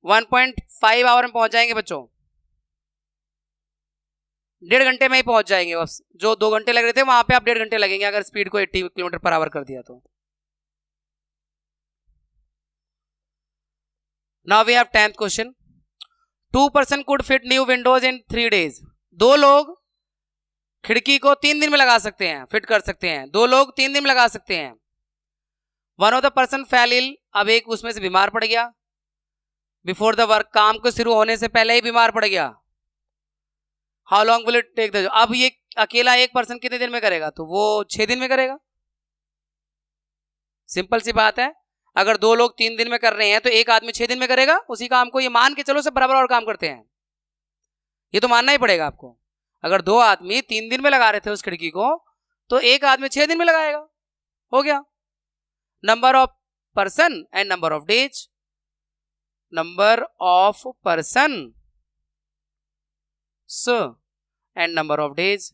1.5 आवर में पहुंच जाएंगे बच्चों, 1.5 घंटे में ही पहुंच जाएंगे। बस जो 2 घंटे लग रहे थे वहां पे आप 1.5 घंटे लगेंगे अगर स्पीड को 80 किलोमीटर पर आवर कर दिया तो। Now we have 10th question. 2 person could fit new windows in 3 days. 2 लोग खिड़की को 3 दिन में लगा सकते हैं, फिट कर सकते हैं. 2 लोग 3 दिन में लगा सकते हैं. One of the person fell ill. अब एक उसमें से बीमार पड़ गया. Before the work, काम को शुरू होने से पहले ही बीमार पड़ गया. How long will it take the job? अब ये अकेला एक पर्सन कितने दिन में करेगा? तो वो 6 दिन में करेगा. सिंपल सी बात है. अगर 2 लोग 3 दिन में कर रहे हैं तो एक आदमी 6 दिन में करेगा उसी काम को. ये मान के चलो सब बराबर और काम करते हैं, ये तो मानना ही पड़ेगा आपको. अगर 2 आदमी 3 दिन में लगा रहे थे उस खिड़की को तो एक आदमी 6 दिन में लगाएगा. हो गया. Number of person and number of days. Number of person and number of days.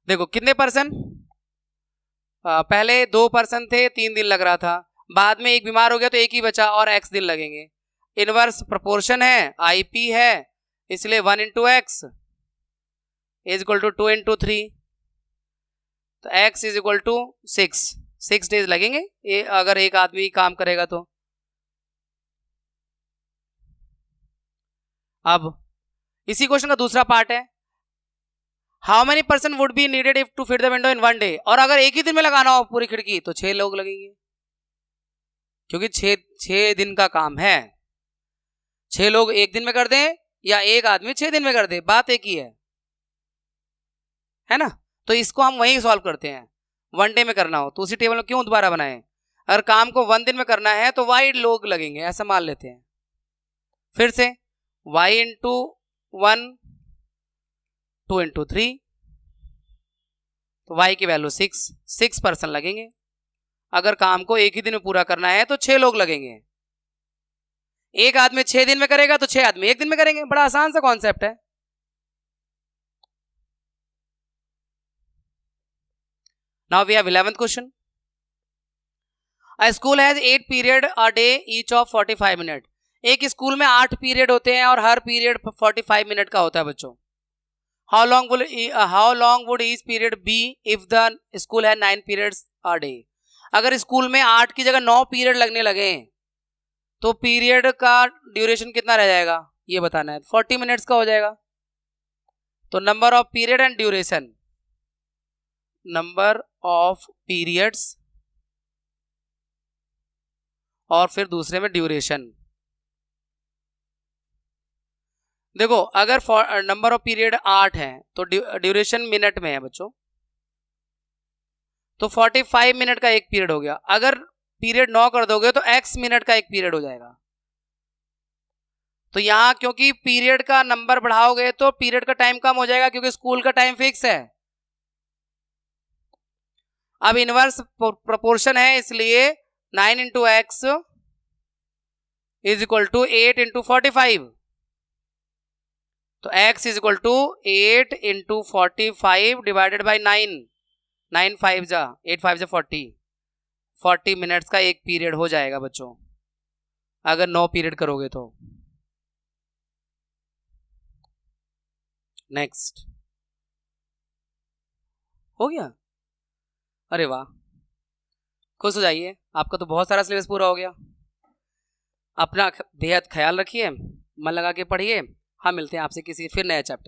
देखो कितने पर्सन, पहले 2 पर्सन थे, 3 दिन लग रहा था. बाद में एक बीमार हो गया तो एक ही बचा और x दिन लगेंगे. इनवर्स प्रोपोर्शन है, IP है, इसलिए 1 into x is equal to 2 into 3. तो x is equal to 6 days लगेंगे अगर एक आदमी काम करेगा तो. अब इसी क्वेश्चन का दूसरा पार्ट है, how many person would be needed if two fit the window in 1 day. और अगर एक ही दिन में लगाना हो पूरी खिड़की तो 6 लोग लगेंगे, क्योंकि 6 दिन का काम है. 6 लोग एक दिन में कर दें या एक आदमी 6 दिन में कर दे, बात एक ही है ना. तो इसको हम वहीं सॉल्व करते हैं. 1 डे में करना हो तो उसी टेबल में क्यों दोबारा बनाएं. अगर काम को 1 दिन में करना है तो y लोग लगेंगे, ऐसा मान लेते हैं. फिर से y इंटू 1 2 इंटू 3, तो y की वैल्यू 6 पर्सन लगेंगे. अगर काम को एक ही दिन में पूरा करना है तो 6 लोग लगेंगे. एक आदमी 6 दिन में करेगा तो 6 आदमी एक दिन में करेंगे. बड़ा आसान सा कॉन्सेप्ट है. Now we have 11th question. A school has 8 period a day each of 45 minutes. एक स्कूल में 8 पीरियड होते हैं और हर पीरियड 45 मिनट का होता है बच्चों. How long would each period be if the school had 9 periods a day? अगर स्कूल में 8 की जगह 9 पीरियड लगने लगे तो पीरियड का ड्यूरेशन कितना रह जाएगा ये बताना है. 40 मिनट्स का हो जाएगा. तो number of period and duration, number of periods और फिर दूसरे में ड्यूरेशन. देखो अगर नंबर ऑफ पीरियड 8 है तो ड्यूरेशन मिनट में है बच्चों, तो 45 मिनट का एक पीरियड हो गया. अगर पीरियड 9 कर दोगे तो x मिनट का एक पीरियड हो जाएगा. तो यहां क्योंकि पीरियड का नंबर बढ़ाओगे तो पीरियड का टाइम कम हो जाएगा क्योंकि स्कूल का टाइम फिक्स है. अब इनवर्स प्रोपोर्शन है इसलिए 9 into x is equal to 8 into 45. तो x is equal to 8 into 45 divided by 9. 9 5 जा 8 5 जा 40 मिनट्स का एक पीरियड हो जाएगा बच्चों अगर 9 पीरियड करोगे तो. नेक्स्ट हो गया. अरे वाह, खुश हो जाइए, आपका तो बहुत सारा सिलेबस पूरा हो गया. अपना बेहद ख्याल रखिए, मन लगा के पढ़िए. हम मिलते हैं आपसे किसी फिर नए चैप्टर.